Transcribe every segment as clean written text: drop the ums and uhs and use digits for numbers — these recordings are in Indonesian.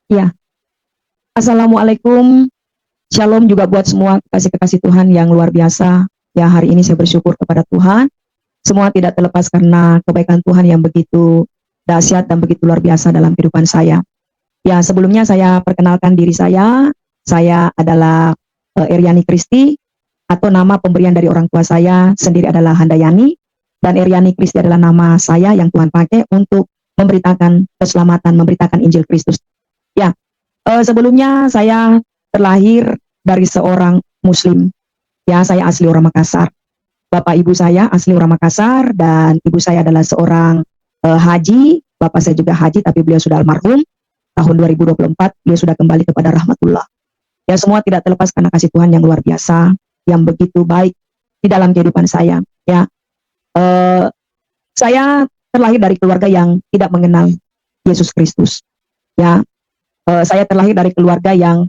Ya, Assalamualaikum. Shalom juga buat semua kekasih-kekasih Tuhan yang luar biasa. Ya, hari ini saya bersyukur kepada Tuhan. Semua tidak terlepas karena kebaikan Tuhan yang begitu dahsyat dan begitu luar biasa dalam kehidupan saya. Ya, sebelumnya saya perkenalkan diri saya. Saya adalah Eryani Kristi, atau nama pemberian dari orang tua saya sendiri adalah Handayani. Dan Eryani Kristi adalah nama saya yang Tuhan pakai untuk memberitakan keselamatan, memberitakan Injil Kristus. Ya, sebelumnya saya terlahir dari seorang Muslim. Ya, saya asli orang Makassar. Bapak ibu saya asli orang Makassar dan ibu saya adalah seorang haji. Bapak saya juga haji, tapi beliau sudah almarhum. Tahun 2024 beliau sudah kembali kepada rahmatullah. Ya, semua tidak terlepas karena kasih Tuhan yang luar biasa, yang begitu baik di dalam kehidupan saya. Ya, eh, saya terlahir dari keluarga yang tidak mengenal Yesus Kristus. Ya, saya terlahir dari keluarga yang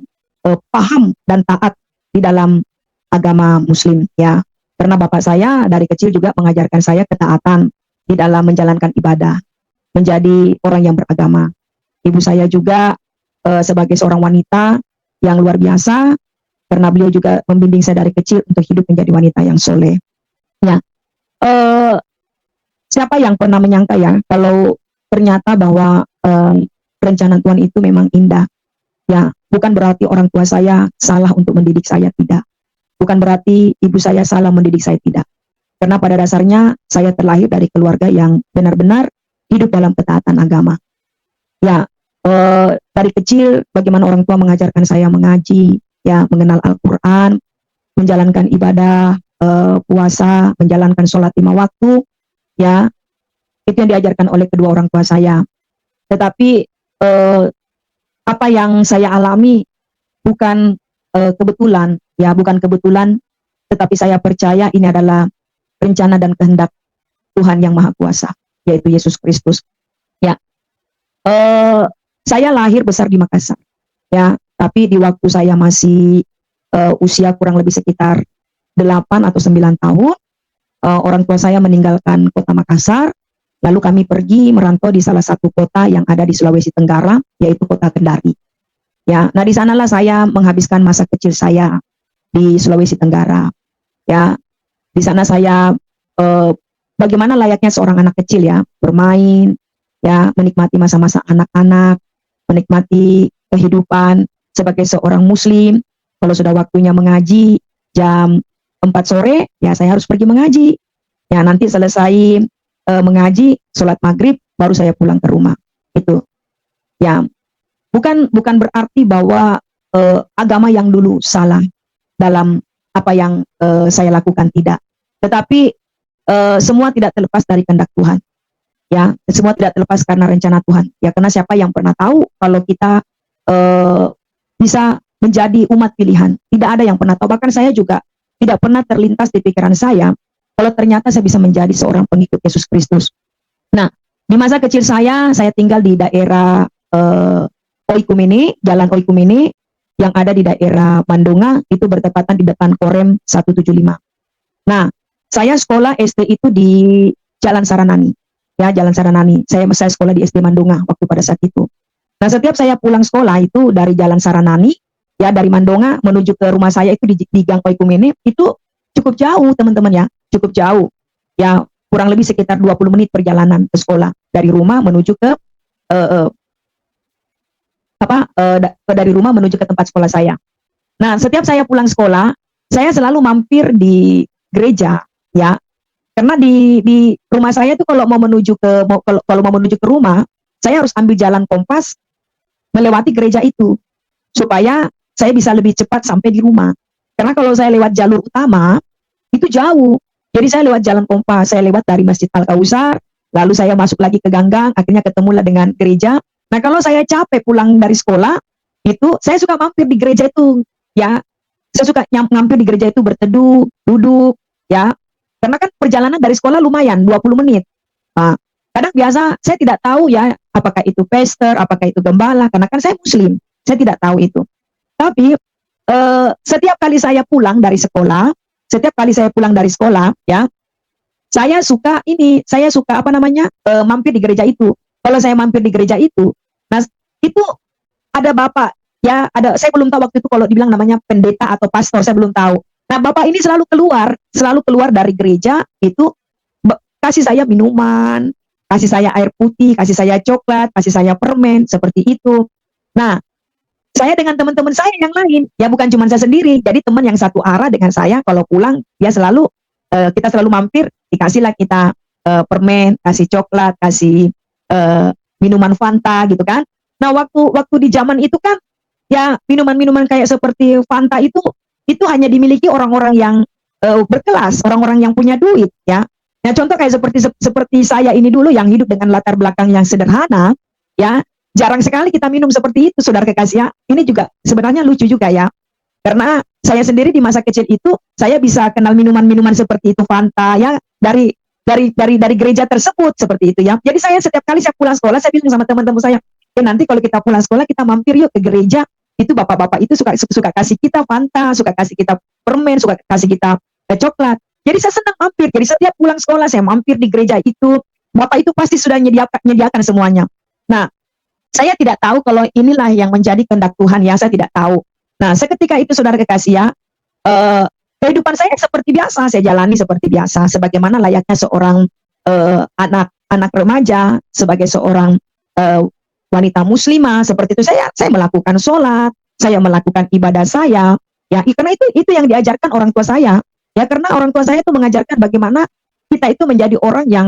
paham dan taat di dalam agama Muslim, ya. Karena bapak saya dari kecil juga mengajarkan saya ketaatan di dalam menjalankan ibadah, menjadi orang yang beragama. Ibu saya juga sebagai seorang wanita yang luar biasa, karena beliau juga membimbing saya dari kecil untuk hidup menjadi wanita yang soleh. Ya, eh, siapa yang pernah menyangka ya kalau ternyata bahwa rencana Tuhan itu memang indah. Ya, bukan berarti orang tua saya salah untuk mendidik saya, tidak. Bukan berarti ibu saya salah mendidik saya, tidak. Karena pada dasarnya saya terlahir dari keluarga yang benar-benar hidup dalam ketaatan agama. Ya, dari kecil bagaimana orang tua mengajarkan saya mengaji, ya, mengenal Al-Quran, menjalankan ibadah, puasa, menjalankan sholat 5 waktu, ya, itu yang diajarkan oleh kedua orang tua saya. Tetapi apa yang saya alami bukan kebetulan, ya, bukan kebetulan, tetapi saya percaya ini adalah rencana dan kehendak Tuhan yang Maha Kuasa, yaitu Yesus Kristus. Ya, saya lahir besar di Makassar, ya, tapi di waktu saya masih usia kurang lebih sekitar 8 atau 9 tahun, orang tua saya meninggalkan kota Makassar, lalu kami pergi merantau di salah satu kota yang ada di Sulawesi Tenggara, yaitu kota Kendari. Ya, nah di sanalah saya menghabiskan masa kecil saya di Sulawesi Tenggara. Ya, di sana saya bagaimana layaknya seorang anak kecil, ya, bermain, ya, menikmati masa-masa anak-anak, menikmati kehidupan sebagai seorang Muslim. Kalau sudah waktunya mengaji jam 4 sore, ya saya harus pergi mengaji. Ya, nanti selesai mengaji, sholat maghrib, baru saya pulang ke rumah. Itu, ya, bukan berarti bahwa agama yang dulu salah dalam apa yang saya lakukan, tidak. Tetapi semua tidak terlepas dari kehendak Tuhan. Ya, semua tidak terlepas karena rencana Tuhan. Ya, karena siapa yang pernah tahu kalau kita bisa menjadi umat pilihan? Tidak ada yang pernah tahu. Bahkan saya juga tidak pernah terlintas di pikiran saya kalau ternyata saya bisa menjadi seorang pengikut Yesus Kristus. Nah, di masa kecil saya tinggal di daerah Oikumene, Jalan Oikumene, yang ada di daerah Mandonga, itu bertepatan di depan Korem 175. Nah, saya sekolah SD itu di Jalan Saranani. Ya, Jalan Saranani. Saya sekolah di SD Mandonga waktu pada saat itu. Nah, setiap saya pulang sekolah itu dari Jalan Saranani, ya, dari Mandonga menuju ke rumah saya itu di Gang Oikumene, itu cukup jauh, teman-teman, ya. Cukup jauh. Ya, kurang lebih sekitar 20 menit perjalanan ke sekolah. Dari rumah menuju ke dari rumah menuju ke tempat sekolah saya. Nah, setiap saya pulang sekolah, saya selalu mampir di gereja, ya. Karena di rumah saya itu kalau mau menuju ke rumah, saya harus ambil jalan kompas melewati gereja itu supaya saya bisa lebih cepat sampai di rumah. Karena kalau saya lewat jalur utama itu jauh. Jadi saya lewat jalan kompas, saya lewat dari Masjid Al-Kausar, lalu saya masuk lagi ke ganggang, akhirnya ketemulah dengan gereja. Nah, kalau saya capek pulang dari sekolah, itu saya suka mampir di gereja itu, ya. Saya suka mampir di gereja itu, berteduh, duduk, ya. Karena kan perjalanan dari sekolah lumayan 20 menit. Nah, kadang biasa saya tidak tahu, ya, apakah itu pastor, apakah itu gembala, karena kan saya Muslim. Saya tidak tahu itu. Tapi setiap kali saya pulang dari sekolah, ya, saya suka mampir di gereja itu. Kalau saya mampir di gereja itu, nah, itu ada bapak, ya ada, saya belum tahu waktu itu kalau dibilang namanya pendeta atau pastor, saya belum tahu. Nah, bapak ini selalu keluar dari gereja itu kasih saya minuman, kasih saya air putih, kasih saya coklat, kasih saya permen, seperti itu. Nah, saya dengan teman-teman saya yang lain, ya bukan cuma saya sendiri, jadi teman yang satu arah dengan saya, kalau pulang dia selalu kita selalu mampir, dikasihlah kita permen, kasih coklat, kasih minuman Fanta gitu kan. Nah, waktu di zaman itu kan, ya minuman-minuman kayak seperti Fanta itu hanya dimiliki orang-orang yang berkelas, orang-orang yang punya duit, ya. Nah, contoh kayak seperti saya ini dulu yang hidup dengan latar belakang yang sederhana, ya. Jarang sekali kita minum seperti itu, saudara kekasih ya. Ini juga sebenarnya lucu juga ya. Karena saya sendiri di masa kecil itu, saya bisa kenal minuman-minuman seperti itu Fanta ya dari gereja tersebut seperti itu ya. Jadi saya setiap kali saya pulang sekolah, saya bilang sama teman-teman saya, nanti kalau kita pulang sekolah kita mampir yuk ke gereja. Itu bapak-bapak itu suka kasih kita Fanta, suka kasih kita permen, suka kasih kita coklat. Jadi saya senang mampir. Jadi setiap pulang sekolah saya mampir di gereja itu. Bapak itu pasti sudah menyediakan semuanya. Nah, saya tidak tahu kalau inilah yang menjadi kehendak Tuhan ya, saya tidak tahu. Nah, seketika itu saudara kekasih ya, kehidupan saya seperti biasa, saya jalani seperti biasa, sebagaimana layaknya seorang anak remaja, sebagai seorang wanita muslimah, seperti itu saya melakukan sholat, saya melakukan ibadah saya, ya, karena itu yang diajarkan orang tua saya, ya, karena orang tua saya itu mengajarkan bagaimana kita itu menjadi orang yang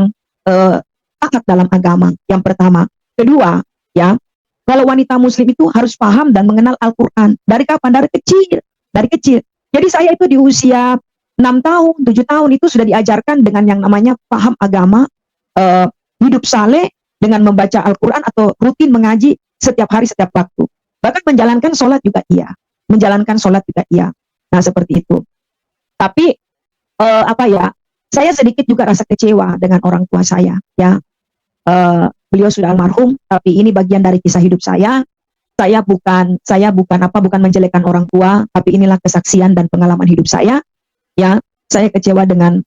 taat dalam agama, yang pertama. Kedua, ya, kalau wanita muslim itu harus paham dan mengenal Al-Quran. Dari kapan? Dari kecil. Jadi saya itu di usia 6 tahun, 7 tahun itu sudah diajarkan dengan yang namanya paham agama, hidup saleh dengan membaca Al-Quran atau rutin mengaji setiap hari, setiap waktu. Bahkan menjalankan sholat juga iya. Nah, seperti itu. Tapi, saya sedikit juga rasa kecewa dengan orang tua saya, ya. Beliau sudah almarhum, tapi ini bagian dari kisah hidup saya. Saya bukan menjelekkan orang tua, tapi inilah kesaksian dan pengalaman hidup saya. Ya, saya kecewa dengan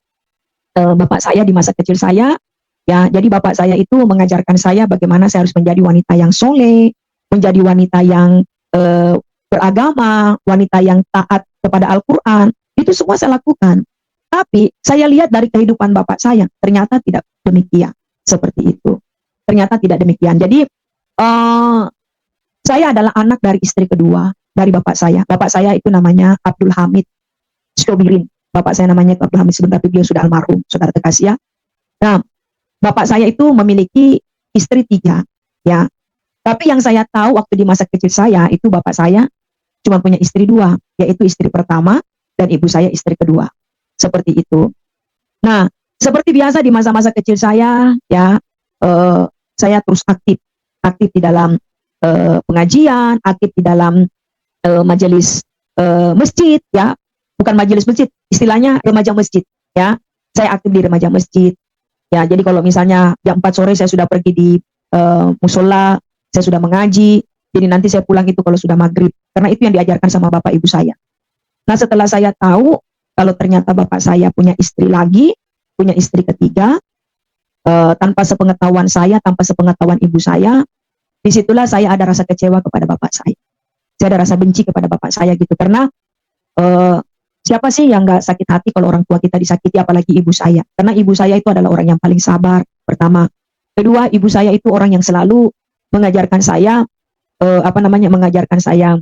bapak saya di masa kecil saya. Ya, jadi bapak saya itu mengajarkan saya bagaimana saya harus menjadi wanita yang soleh, menjadi wanita yang beragama, wanita yang taat kepada Al-Quran. Itu semua saya lakukan. Tapi saya lihat dari kehidupan bapak saya, ternyata tidak demikian. Seperti itu. Ternyata tidak demikian. Jadi saya adalah anak dari istri kedua dari bapak saya. Bapak saya itu namanya Abdul Hamid Stobirin. Bapak saya namanya Abdul Hamid, sebentar beliau sudah almarhum, saudara kekasih ya. Nah, bapak saya itu memiliki istri 3, ya. Tapi yang saya tahu waktu di masa kecil saya itu bapak saya cuma punya istri 2, yaitu istri pertama dan ibu saya istri kedua. Seperti itu. Nah, seperti biasa di masa-masa kecil saya, ya. Saya terus aktif di dalam pengajian, aktif di dalam majelis masjid, ya, bukan majelis masjid, istilahnya remaja masjid, ya. Saya aktif di remaja masjid, ya. Jadi kalau misalnya jam 4 sore saya sudah pergi di musola, saya sudah mengaji. Jadi nanti saya pulang itu kalau sudah maghrib, karena itu yang diajarkan sama bapak ibu saya. Nah, setelah saya tahu kalau ternyata bapak saya punya istri lagi, punya istri ketiga, tanpa sepengetahuan saya, tanpa sepengetahuan ibu saya, disitulah saya ada rasa kecewa kepada bapak saya. Saya ada rasa benci kepada bapak saya gitu, karena siapa sih yang nggak sakit hati kalau orang tua kita disakiti, apalagi ibu saya. Karena ibu saya itu adalah orang yang paling sabar, pertama. Kedua, ibu saya itu orang yang selalu mengajarkan saya, mengajarkan saya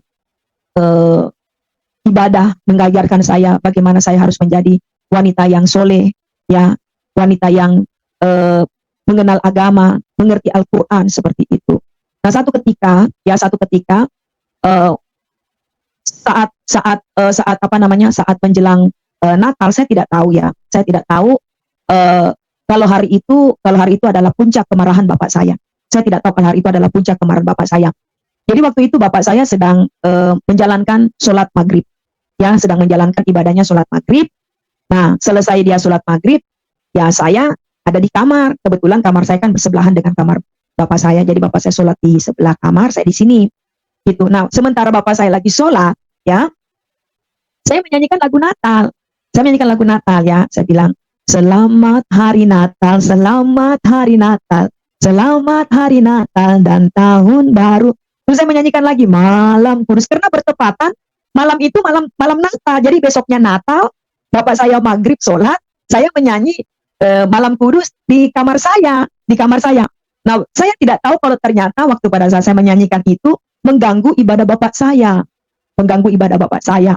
ibadah, mengajarkan saya bagaimana saya harus menjadi wanita yang soleh, ya, wanita yang mengenal agama, mengerti Al-Quran, seperti itu. Nah, satu ketika saat menjelang Natal, saya tidak tahu kalau hari itu adalah puncak kemarahan bapak saya. Saya tidak tahu kalau hari itu adalah puncak kemarahan bapak saya. Jadi waktu itu bapak saya sedang menjalankan sholat maghrib, ya, sedang menjalankan ibadahnya sholat maghrib. Nah, selesai dia sholat maghrib, ya, saya ada di kamar. Kebetulan kamar saya kan bersebelahan dengan kamar bapak saya. Jadi bapak saya sholat di sebelah kamar, saya di sini. Gitu. Nah, sementara bapak saya lagi sholat, ya, saya menyanyikan lagu Natal. Ya. Saya bilang, selamat hari Natal, selamat hari Natal, selamat hari Natal dan tahun baru. Terus saya menyanyikan lagi Malam Kudus karena bertepatan malam itu malam malam Natal. Jadi besoknya Natal, bapak saya maghrib sholat, saya menyanyi Malam Kudus di kamar saya, di kamar saya. Nah, saya tidak tahu kalau ternyata waktu pada saat saya menyanyikan itu mengganggu ibadah bapak saya, mengganggu ibadah bapak saya.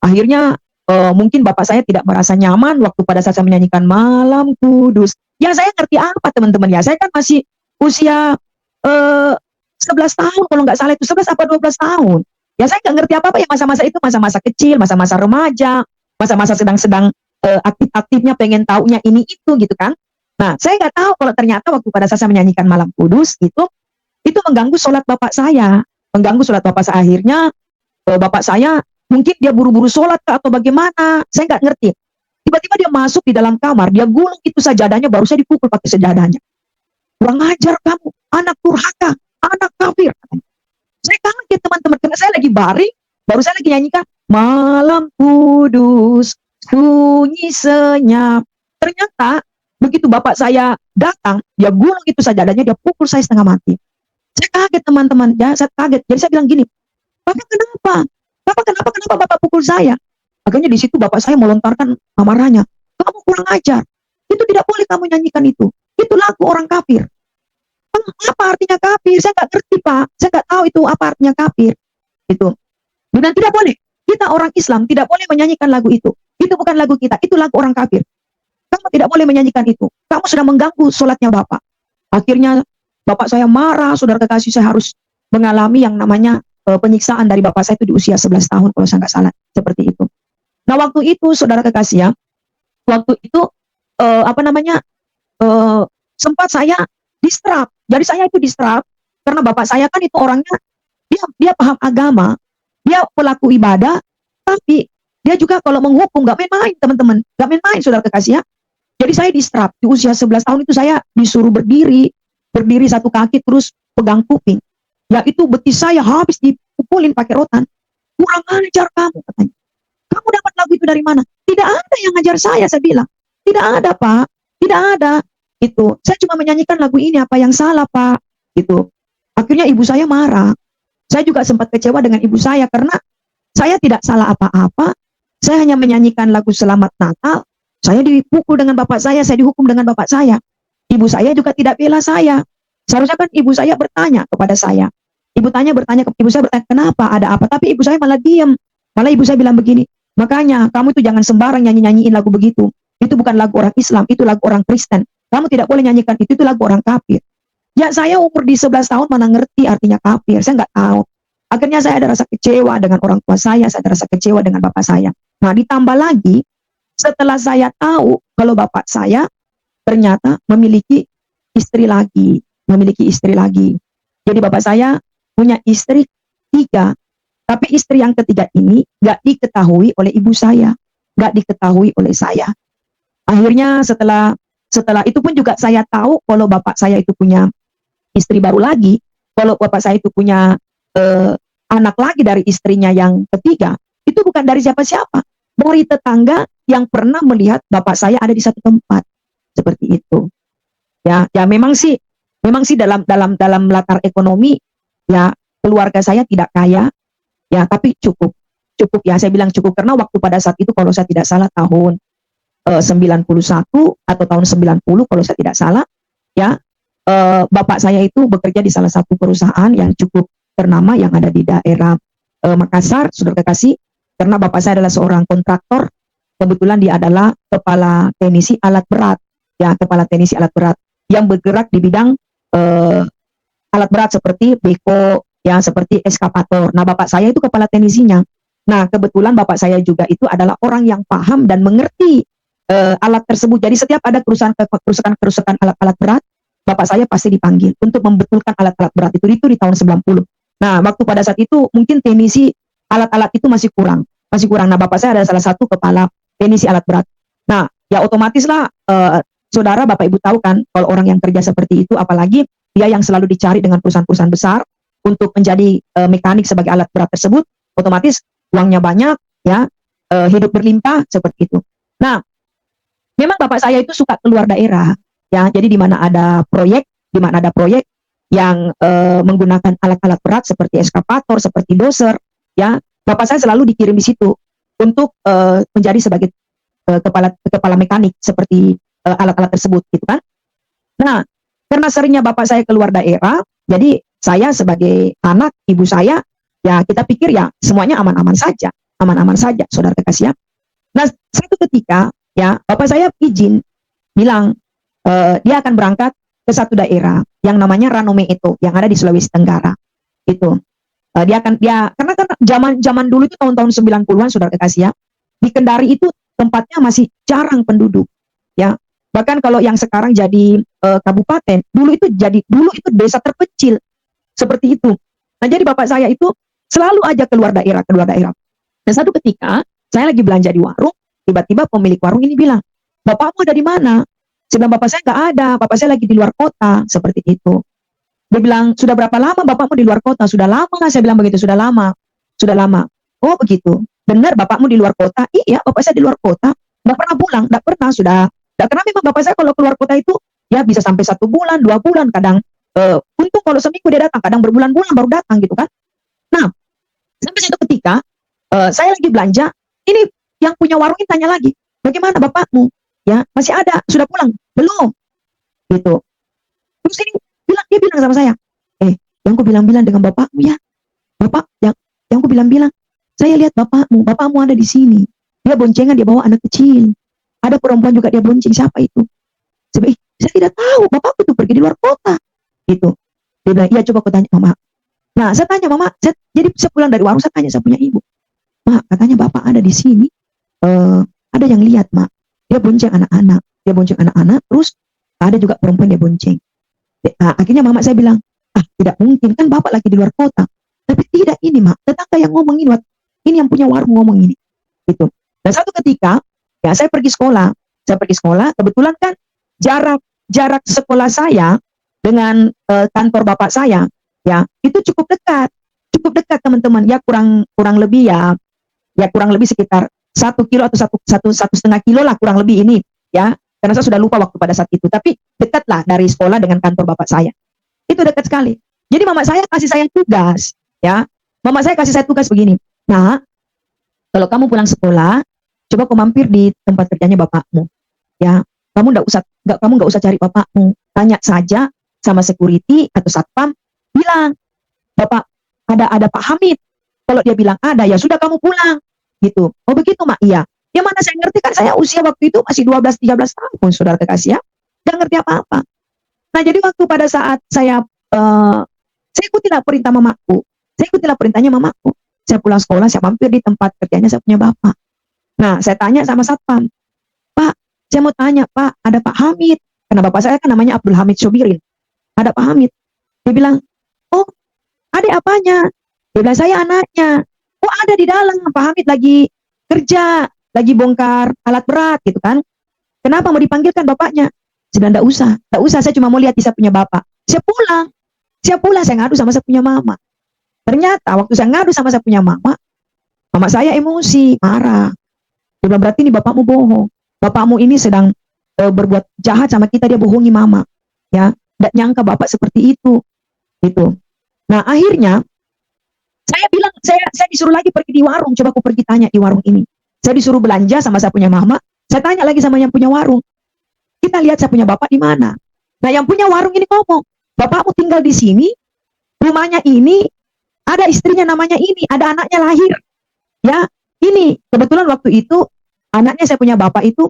Akhirnya mungkin bapak saya tidak merasa nyaman waktu pada saat saya menyanyikan Malam Kudus. Ya saya ngerti apa teman-teman ya, saya kan masih usia 11 tahun kalau nggak salah itu 11 apa 12 tahun. Ya saya nggak ngerti apa-apa ya masa-masa itu masa-masa kecil, masa-masa remaja, masa-masa sedang-sedang aktif-aktifnya pengen taunya ini itu gitu kan. Nah saya nggak tahu kalau ternyata waktu pada saat saya menyanyikan Malam Kudus itu mengganggu sholat bapak saya, mengganggu sholat bapak saya. Akhirnya bapak saya mungkin dia buru-buru sholat atau bagaimana, saya nggak ngerti. Tiba-tiba dia masuk di dalam kamar, dia gulung itu sajadahnya, baru saya dipukul pakai sajadahnya. Kurang ajar kamu, anak durhaka, anak kafir. Saya kaget teman-teman, karena saya lagi baring, baru saya lagi nyanyikan Malam Kudus, sunyi senyap. Ternyata begitu bapak saya datang, dia gulung itu sajadahnya, dia pukul saya setengah mati. Saya kaget teman-teman, ya saya kaget. Jadi saya bilang gini, Bapak kenapa? Kenapa Bapak pukul saya? Akhirnya di situ bapak saya melontarkan amarahnya. Kamu kurang ajar. Itu tidak boleh kamu nyanyikan itu. Itu lagu orang kafir. Apa artinya kafir? Saya nggak ngerti Pak. Saya nggak tahu itu apa artinya kafir. Itu. Dan tidak boleh. Kita orang Islam tidak boleh menyanyikan lagu itu. Itu bukan lagu kita. Itu lagu orang kafir. Kamu tidak boleh menyanyikan itu. Kamu sudah mengganggu sholatnya bapak. Akhirnya bapak saya marah. Saudara kekasih, saya harus mengalami yang namanya penyiksaan dari bapak saya itu di usia 11 tahun kalau saya nggak salah. Seperti itu. Nah waktu itu saudara kekasih ya. Waktu itu sempat saya distrap. Jadi saya itu distrap karena bapak saya kan itu orangnya dia paham agama, dia pelaku ibadah, tapi dia juga kalau menghukum nggak main-main teman-teman, nggak main-main saudara kekasih ya. Jadi saya distrap di usia 11 tahun itu saya disuruh berdiri satu kaki terus pegang kuping. Ya itu betis saya habis dipukulin pakai rotan. Kurang ajar kamu katanya. Kamu dapat lagu itu dari mana? Tidak ada yang ngajar saya bilang. Tidak ada Pak, tidak ada. Itu saya cuma menyanyikan lagu ini, apa yang salah Pak? Gitu. Akhirnya ibu saya marah. Saya juga sempat kecewa dengan ibu saya karena saya tidak salah apa-apa. Saya hanya menyanyikan lagu Selamat Natal. Saya dipukul dengan bapak saya dihukum dengan bapak saya. Ibu saya juga tidak bela saya. Seharusnya kan ibu saya bertanya kepada saya. Ibu saya bertanya, kenapa, ada apa? Tapi ibu saya malah diam. Malah ibu saya bilang begini, makanya kamu itu jangan sembarang nyanyiin lagu begitu. Itu bukan lagu orang Islam, itu lagu orang Kristen. Kamu tidak boleh nyanyikan itu lagu orang kafir. Ya saya umur di 11 tahun mana ngerti artinya kafir, saya nggak tahu. Akhirnya saya ada rasa kecewa dengan orang tua saya ada rasa kecewa dengan bapak saya. Nah ditambah lagi, setelah saya tahu kalau bapak saya ternyata memiliki istri lagi. Jadi bapak saya punya istri 3, tapi istri yang ketiga ini nggak diketahui oleh ibu saya, nggak diketahui oleh saya. Akhirnya setelah itu pun juga saya tahu kalau bapak saya itu punya istri baru lagi, kalau bapak saya itu punya anak lagi dari istrinya yang ketiga, itu bukan dari siapa-siapa, dari tetangga yang pernah melihat bapak saya ada di satu tempat, seperti itu. Ya memang sih dalam latar ekonomi ya keluarga saya tidak kaya, ya tapi cukup ya, saya bilang cukup karena waktu pada saat itu kalau saya tidak salah tahun 91 atau tahun 90 kalau saya tidak salah ya, bapak saya itu bekerja di salah satu perusahaan yang cukup ternama yang ada di daerah Makassar, saudara kekasih, karena bapak saya adalah seorang kontraktor, kebetulan dia adalah kepala teknisi alat berat, ya kepala teknisi alat berat yang bergerak di bidang alat berat seperti beko, ya seperti eskavator. Nah bapak saya itu kepala teknisinya. Nah kebetulan bapak saya juga itu adalah orang yang paham dan mengerti alat tersebut. Jadi setiap ada kerusakan alat-alat berat, bapak saya pasti dipanggil untuk membetulkan alat-alat berat itu di tahun 90. Nah waktu pada saat itu mungkin teknisi alat-alat itu masih kurang. Nah bapak saya adalah salah satu kepala teknisi alat berat. Nah ya otomatis lah saudara bapak ibu tahu kan kalau orang yang kerja seperti itu, apalagi dia yang selalu dicari dengan perusahaan-perusahaan besar untuk menjadi mekanik sebagai alat berat tersebut, otomatis uangnya banyak, ya hidup berlimpah seperti itu. Nah, memang bapak saya itu suka keluar daerah, ya. Jadi di mana ada proyek, yang menggunakan alat-alat berat seperti eskavator, seperti doser, ya. Bapak saya selalu dikirim di situ untuk menjadi sebagai kepala mekanik seperti alat-alat tersebut, gitu kan. Nah, karena seringnya bapak saya keluar daerah, jadi saya sebagai anak ibu saya, ya kita pikir ya semuanya aman-aman saja, saudara kekasih ya. Nah, satu ketika ya bapak saya izin bilang dia akan berangkat ke satu daerah yang namanya Ranome itu, yang ada di Sulawesi Tenggara. Itu dia karena zaman dulu itu tahun-tahun 90-an saudara kekasih ya. Di Kendari itu tempatnya masih jarang penduduk, ya. Bahkan kalau yang sekarang jadi kabupaten, dulu itu desa terkecil seperti itu. Nah, jadi bapak saya itu selalu aja keluar daerah, keluar daerah. Dan satu ketika saya lagi belanja di warung, tiba-tiba pemilik warung ini bilang, "Bapakmu ada di mana?" Saya bilang, "Bapak saya nggak ada, bapak saya lagi di luar kota," seperti itu. Dia bilang, "Sudah berapa lama bapakmu di luar kota?" "Sudah lama," saya bilang begitu, "sudah lama, sudah lama." "Oh begitu, benar bapakmu di luar kota?" "Iya, bapak saya di luar kota, nggak pernah pulang, nggak pernah, sudah." Nggak, karena memang bapak saya kalau keluar kota itu, ya bisa sampai 1 bulan, 2 bulan, kadang untuk kalau seminggu dia datang, kadang berbulan-bulan baru datang gitu kan. Nah, sampai satu ketika saya lagi belanja, ini yang punya warung ini tanya lagi, "Bagaimana bapakmu? Ya, masih ada, sudah pulang? Belum?" Gitu. Terus dia bilang sama saya, yang ku bilang-bilang dengan bapakmu ya, bapak yang ku bilang-bilang, saya lihat bapakmu ada di sini. Dia boncengan, dia bawa anak kecil. Ada perempuan juga dia bonceng, siapa itu? Saya tidak tahu, bapakku tuh pergi di luar kota. Gitu. Dia bilang, "Iya, coba aku tanya mama." Nah, saya tanya mama, jadi saya pulang dari warung, saya tanya saya punya ibu, "Mak, katanya bapak ada di sini, ada yang lihat, Mak. Dia bonceng anak-anak, terus ada juga perempuan dia bonceng." Nah, akhirnya mama saya bilang, tidak mungkin, kan bapak lagi di luar kota. Tapi tidak, ini Mak, tetangga yang ngomong ini yang punya warung ngomong ini. Gitu. Dan satu ketika, ya saya pergi sekolah, kebetulan kan jarak sekolah saya dengan kantor bapak saya, ya itu cukup dekat teman-teman, ya kurang lebih kurang lebih sekitar 1 kilo atau satu setengah kilo lah kurang lebih ini, ya, karena saya sudah lupa waktu pada saat itu, tapi dekat lah dari sekolah dengan kantor bapak saya, itu dekat sekali. Jadi mama saya kasih saya tugas, ya, mama saya kasih saya tugas begini, "Nah, kalau kamu pulang sekolah, coba kau mampir di tempat kerjanya bapakmu, ya, kamu nggak usah cari bapakmu, tanya saja sama security atau satpam, bilang, 'Bapak, ada Pak Hamid.' Kalau dia bilang ada, ya sudah kamu pulang." Gitu. "Oh begitu Mak?" "Iya." Ya mana saya ngerti, kan saya usia waktu itu masih 12-13 tahun saudara kekasih ya, nggak ngerti apa-apa. Nah, jadi waktu pada saat saya ikutilah perintah mamaku, saya ikutilah perintahnya mamaku, saya pulang sekolah, saya mampir di tempat kerjanya saya punya bapak. Nah, saya tanya sama satpam, "Pak, saya mau tanya Pak, ada Pak Hamid?" Karena bapak saya kan namanya Abdul Hamid Sobirin. "Ada Pak Hamid." Dia bilang, "Oh, adik apanya?" Dia bilang, "Saya anaknya." "Oh, ada di dalam, Pak Hamid lagi kerja, lagi bongkar alat berat," gitu kan. "Kenapa mau dipanggilkan bapaknya?" Saya bilang, "Enggak usah, saya cuma mau lihat saya punya bapak." Saya pulang, saya ngadu sama saya punya mama. Ternyata waktu saya ngadu sama saya punya mama saya emosi, marah. Dia bilang, "Berarti ini bapakmu bohong. Bapakmu ini sedang berbuat jahat sama kita, dia bohongi mama." Ya, enggak nyangka bapak seperti itu. Gitu. Nah, akhirnya saya bilang, saya disuruh lagi pergi di warung, coba aku pergi tanya di warung ini. Saya disuruh belanja sama saya punya mama, saya tanya lagi sama yang punya warung. Kita lihat saya punya bapak di mana. Nah, yang punya warung ini ngomong, "Bapakmu tinggal di sini, rumahnya ini, ada istrinya namanya ini, ada anaknya lahir." Ya, ini kebetulan waktu itu anaknya saya punya bapak itu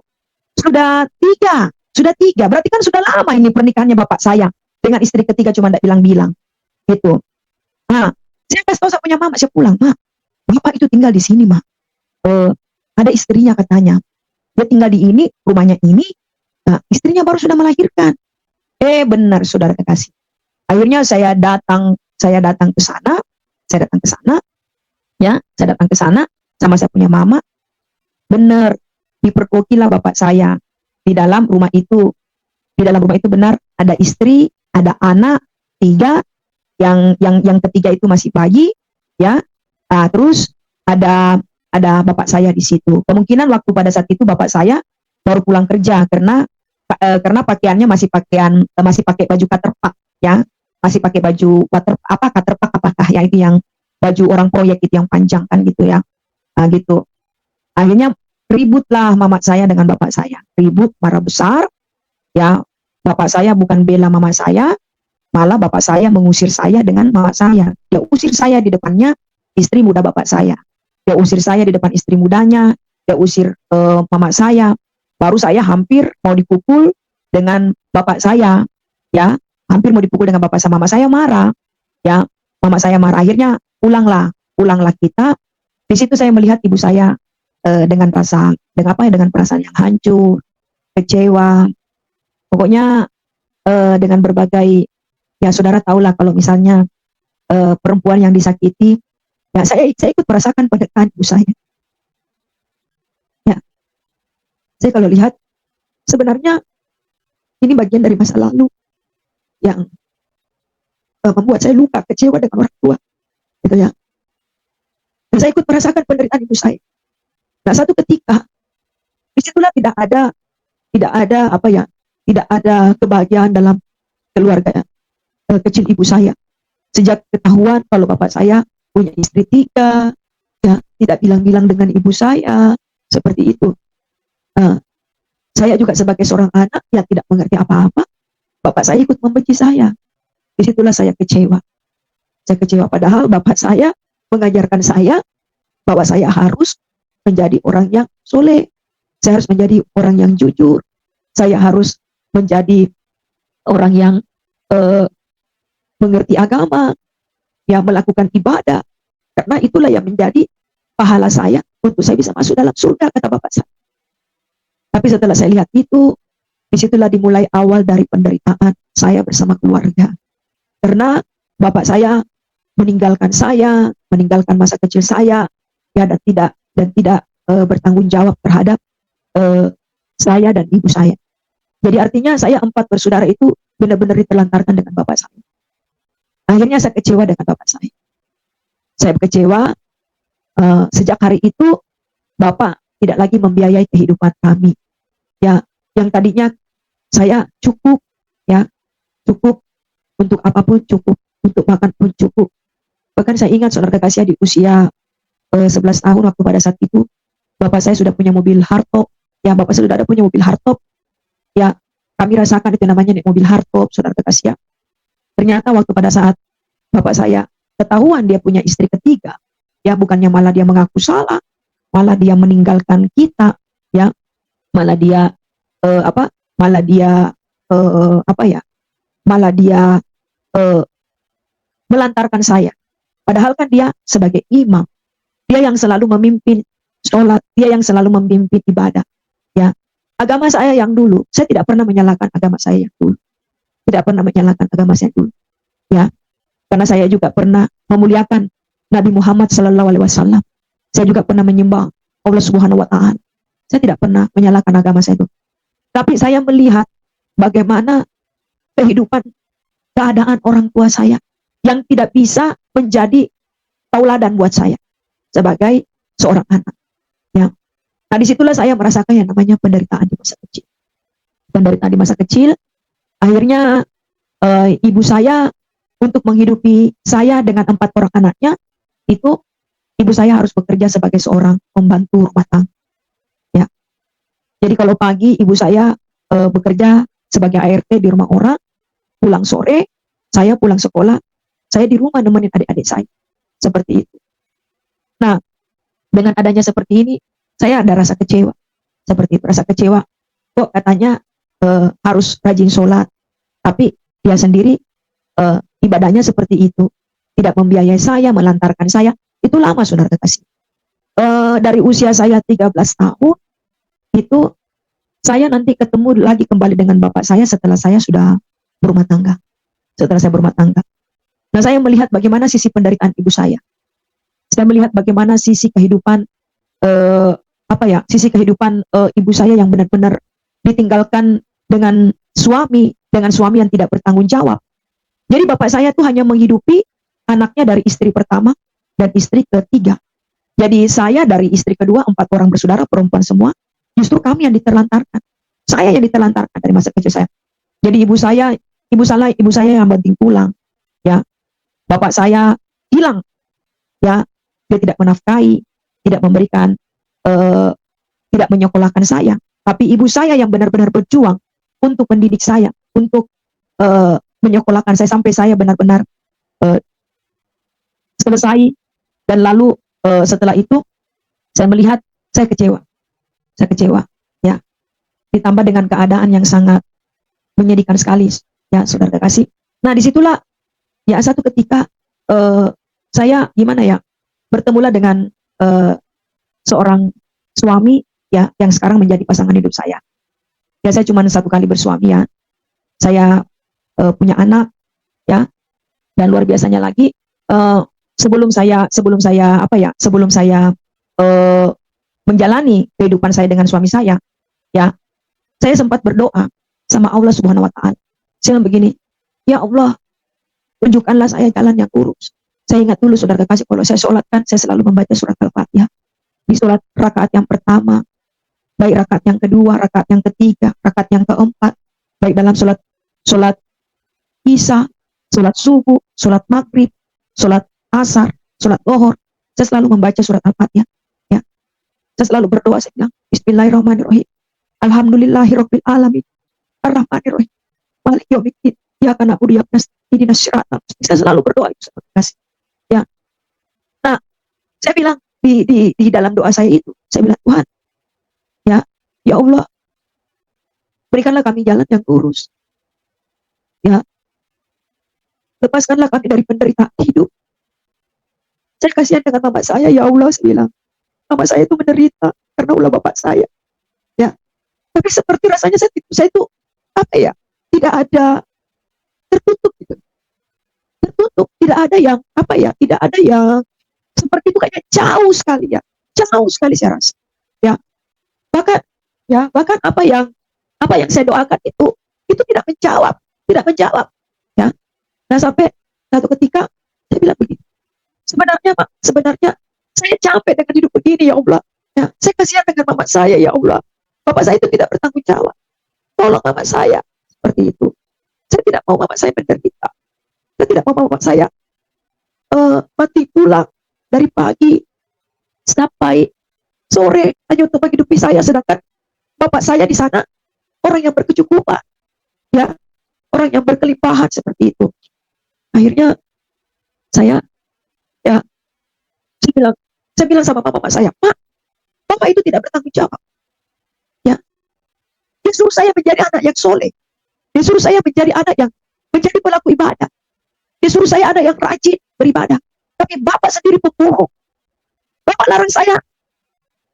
sudah tiga, berarti kan sudah lama ini pernikahannya bapak saya dengan istri ketiga, cuma tidak bilang-bilang. Gitu. Nah, saya kasih tahu saya punya mama, saya pulang, "Mak, bapak itu tinggal di sini, Mak. Ada istrinya katanya. Dia tinggal di ini, rumahnya ini, nah, istrinya baru sudah melahirkan." Benar saudara kekasih. Akhirnya saya datang ke sana, ya, saya datang ke sana sama saya punya mama. Benar, diperkokilah bapak saya di dalam rumah itu. Di dalam rumah itu benar ada istri, ada anak 3, yang ketiga itu masih bayi, ya. Terus ada bapak saya di situ. Kemungkinan waktu pada saat itu bapak saya baru pulang kerja karena pakaiannya masih pakai baju katerpak, ya. masih pakai baju waterpak apakah ya, itu yang baju orang proyek itu yang panjang kan gitu ya. Nah, gitu. Akhirnya ributlah mama saya dengan bapak saya, ribut marah besar ya. Bapak saya bukan bela mama saya, malah bapak saya mengusir saya dengan mama saya. Dia usir saya di depannya istri muda bapak saya, dia usir saya di depan istri mudanya, dia usir mama saya. Baru saya hampir mau dipukul dengan bapak saya ya, hampir mau dipukul dengan bapak saya. Mama saya marah ya, mama saya marah. Akhirnya pulanglah kita. Di situ saya melihat ibu saya dengan perasaan yang hancur, kecewa. Pokoknya dengan berbagai, ya saudara tahulah kalau misalnya perempuan yang disakiti, ya saya ikut merasakan penderitaan ibu saya. Ya, saya kalau lihat sebenarnya ini bagian dari masa lalu yang membuat saya luka, kecewa dengan orang tua, gitu ya. Dan saya ikut merasakan penderitaan ibu saya. Nah, satu ketika disitulah tidak ada kebahagiaan dalam keluarga kecil ibu saya. Sejak ketahuan kalau bapak saya punya istri 3, ya tidak bilang-bilang dengan ibu saya, seperti itu. Saya juga sebagai seorang anak yang tidak mengerti apa-apa, bapak saya ikut membenci saya. Disitulah saya kecewa. Saya kecewa padahal bapak saya mengajarkan saya bahwa saya harus menjadi orang yang soleh, saya harus menjadi orang yang jujur, saya harus menjadi orang yang mengerti agama, yang melakukan ibadah, karena itulah yang menjadi pahala saya untuk saya bisa masuk dalam surga, kata bapak saya. Tapi setelah saya lihat itu, disitulah dimulai awal dari penderitaan saya bersama keluarga, karena bapak saya meninggalkan saya, meninggalkan masa kecil saya, ya, dan tidak bertanggung jawab terhadap saya dan ibu saya. Jadi artinya saya 4 bersaudara itu benar-benar ditelantarkan dengan bapak saya. Akhirnya saya kecewa dengan bapak saya. Saya kecewa sejak hari itu bapak tidak lagi membiayai kehidupan kami. Ya, yang tadinya saya cukup, ya, cukup untuk apapun, cukup untuk makan pun cukup. Bahkan saya ingat saudara kasih di usia 11 tahun waktu pada saat itu bapak saya sudah punya mobil hardtop. Ya, bapak saya sudah ada punya mobil hardtop. Ya, kami rasakan itu namanya mobil hardtop, saudara kasih. Ternyata waktu pada saat bapak saya ketahuan dia punya istri ketiga, ya bukannya malah dia mengaku salah, malah dia meninggalkan kita, ya, malah dia malah dia melantarkan saya. Padahal kan dia sebagai imam, dia yang selalu memimpin sholat, dia yang selalu memimpin ibadah, ya. Agama saya yang dulu, saya tidak pernah menyalahkan agama saya yang dulu, tidak pernah menyalahkan agama saya dulu, ya, karena saya juga pernah memuliakan Nabi Muhammad SAW. Saya juga pernah menyembah Allah Subhanahu Wa Taala. Saya tidak pernah menyalahkan agama saya itu. Tapi saya melihat bagaimana kehidupan, keadaan orang tua saya yang tidak bisa menjadi tauladan buat saya sebagai seorang anak. Ya. Nah, disitulah saya merasakan yang namanya penderitaan di masa kecil. Penderitaan di masa kecil, akhirnya ibu saya untuk menghidupi saya dengan 4 orang anaknya, itu ibu saya harus bekerja sebagai seorang pembantu rumah tangga. Ya. Jadi kalau pagi ibu saya bekerja sebagai ART di rumah orang, pulang sore, saya pulang sekolah, saya di rumah nemenin adik-adik saya. Seperti itu. Nah, dengan adanya seperti ini, saya ada rasa kecewa. Seperti itu, rasa kecewa. Kok katanya harus rajin sholat, tapi dia sendiri ibadahnya seperti itu, tidak membiayai saya, melantarkan saya. Itu lama, saudara kasih. Dari usia saya 13 tahun, itu saya nanti ketemu lagi kembali dengan bapak saya setelah saya sudah berumah tangga. Setelah saya berumah tangga. Nah, saya melihat bagaimana sisi penderitaan ibu saya. Saya melihat bagaimana sisi kehidupan sisi kehidupan ibu saya yang benar-benar ditinggalkan dengan suami yang tidak bertanggung jawab. Jadi bapak saya tuh hanya menghidupi anaknya dari istri pertama dan istri ketiga. Jadi saya dari istri kedua, 4 orang bersaudara perempuan semua, justru kami yang diterlantarkan. Saya yang diterlantarkan dari masa kecil saya. Jadi ibu saya yang banting tulang. Bapak saya hilang, ya, dia tidak menafkahi, tidak memberikan, eh, tidak menyekolahkan saya. Tapi ibu saya yang benar-benar berjuang untuk mendidik saya, untuk menyekolahkan saya sampai saya benar-benar eh, selesai. Dan lalu setelah itu saya melihat, saya kecewa, saya kecewa, ya. Ditambah dengan keadaan yang sangat menyedihkan sekali, ya, saudara kasih. Nah, disitulah, ya, satu ketika saya gimana ya, bertemulah dengan seorang suami, ya, yang sekarang menjadi pasangan hidup saya. Ya, saya cuma satu kali bersuami, ya. Saya punya anak, ya, dan luar biasanya lagi, sebelum saya uh, menjalani kehidupan saya dengan suami saya, ya, saya sempat berdoa sama Allah Subhanahu Wa Taala. Saya bilang begini, ya Allah, tunjukkanlah saya jalan yang lurus. Saya ingat dulu, saudara kasih, kalau saya sholat kan, saya selalu membaca surat Al-Fatihah. Di sholat rakaat yang pertama, baik rakaat yang kedua, rakaat yang ketiga, rakaat yang keempat, baik dalam sholat Isya, sholat subuh, sholat maghrib, sholat asar, sholat zuhur, saya selalu membaca surat Al-Fatihah. Ya, saya selalu berdoa, saya bilang, Bismillahirrahmanirrahim, Alhamdulillahirabbil alamin, Ar-Rahmanirrahim, Maliki yaumiddin, iyyaka na'budu wa iyyaka nasta'in, ihdinas siratal mustaqim. Saya selalu berdoa itu, ya. Nah, saya bilang di dalam doa saya itu, saya bilang, Tuhan, ya Allah, berikanlah kami jalan yang lurus, ya, lepaskanlah kami dari penderitaan hidup. Saya kasihan dengan mama saya, ya Allah, saya bilang, mama saya itu menderita karena ulah bapak saya, ya. Tapi seperti rasanya saya itu apa ya, tidak ada, tertutup gitu, tertutup, tidak ada yang apa ya, tidak ada yang seperti itu, kayaknya jauh sekali, ya, jauh sekali saya rasa, ya. Bahkan apa yang saya doakan itu tidak menjawab, ya. Nah, sampai satu ketika saya bilang begini, sebenarnya saya capek dengan hidup begini, ya Allah, ya. Saya kasihan dengan mama saya, ya Allah, bapak saya itu tidak bertanggung jawab, tolong mama saya, seperti itu. Saya tidak mau mama saya menderita, saya tidak mau mama saya mati pulang dari pagi sampai sore hanya untuk menghidupi saya, sedangkan bapak saya di sana orang yang berkecukupan, ya, orang yang berkelimpahan, seperti itu. Akhirnya saya, ya, saya bilang sama bapak saya, Pak, bapak itu tidak bertanggung jawab, ya. Dia suruh saya menjadi anak yang soleh, dia suruh saya menjadi anak yang menjadi pelaku ibadah, dia suruh saya anak yang rajin beribadah, tapi bapak sendiri pembohong. Bapak larang saya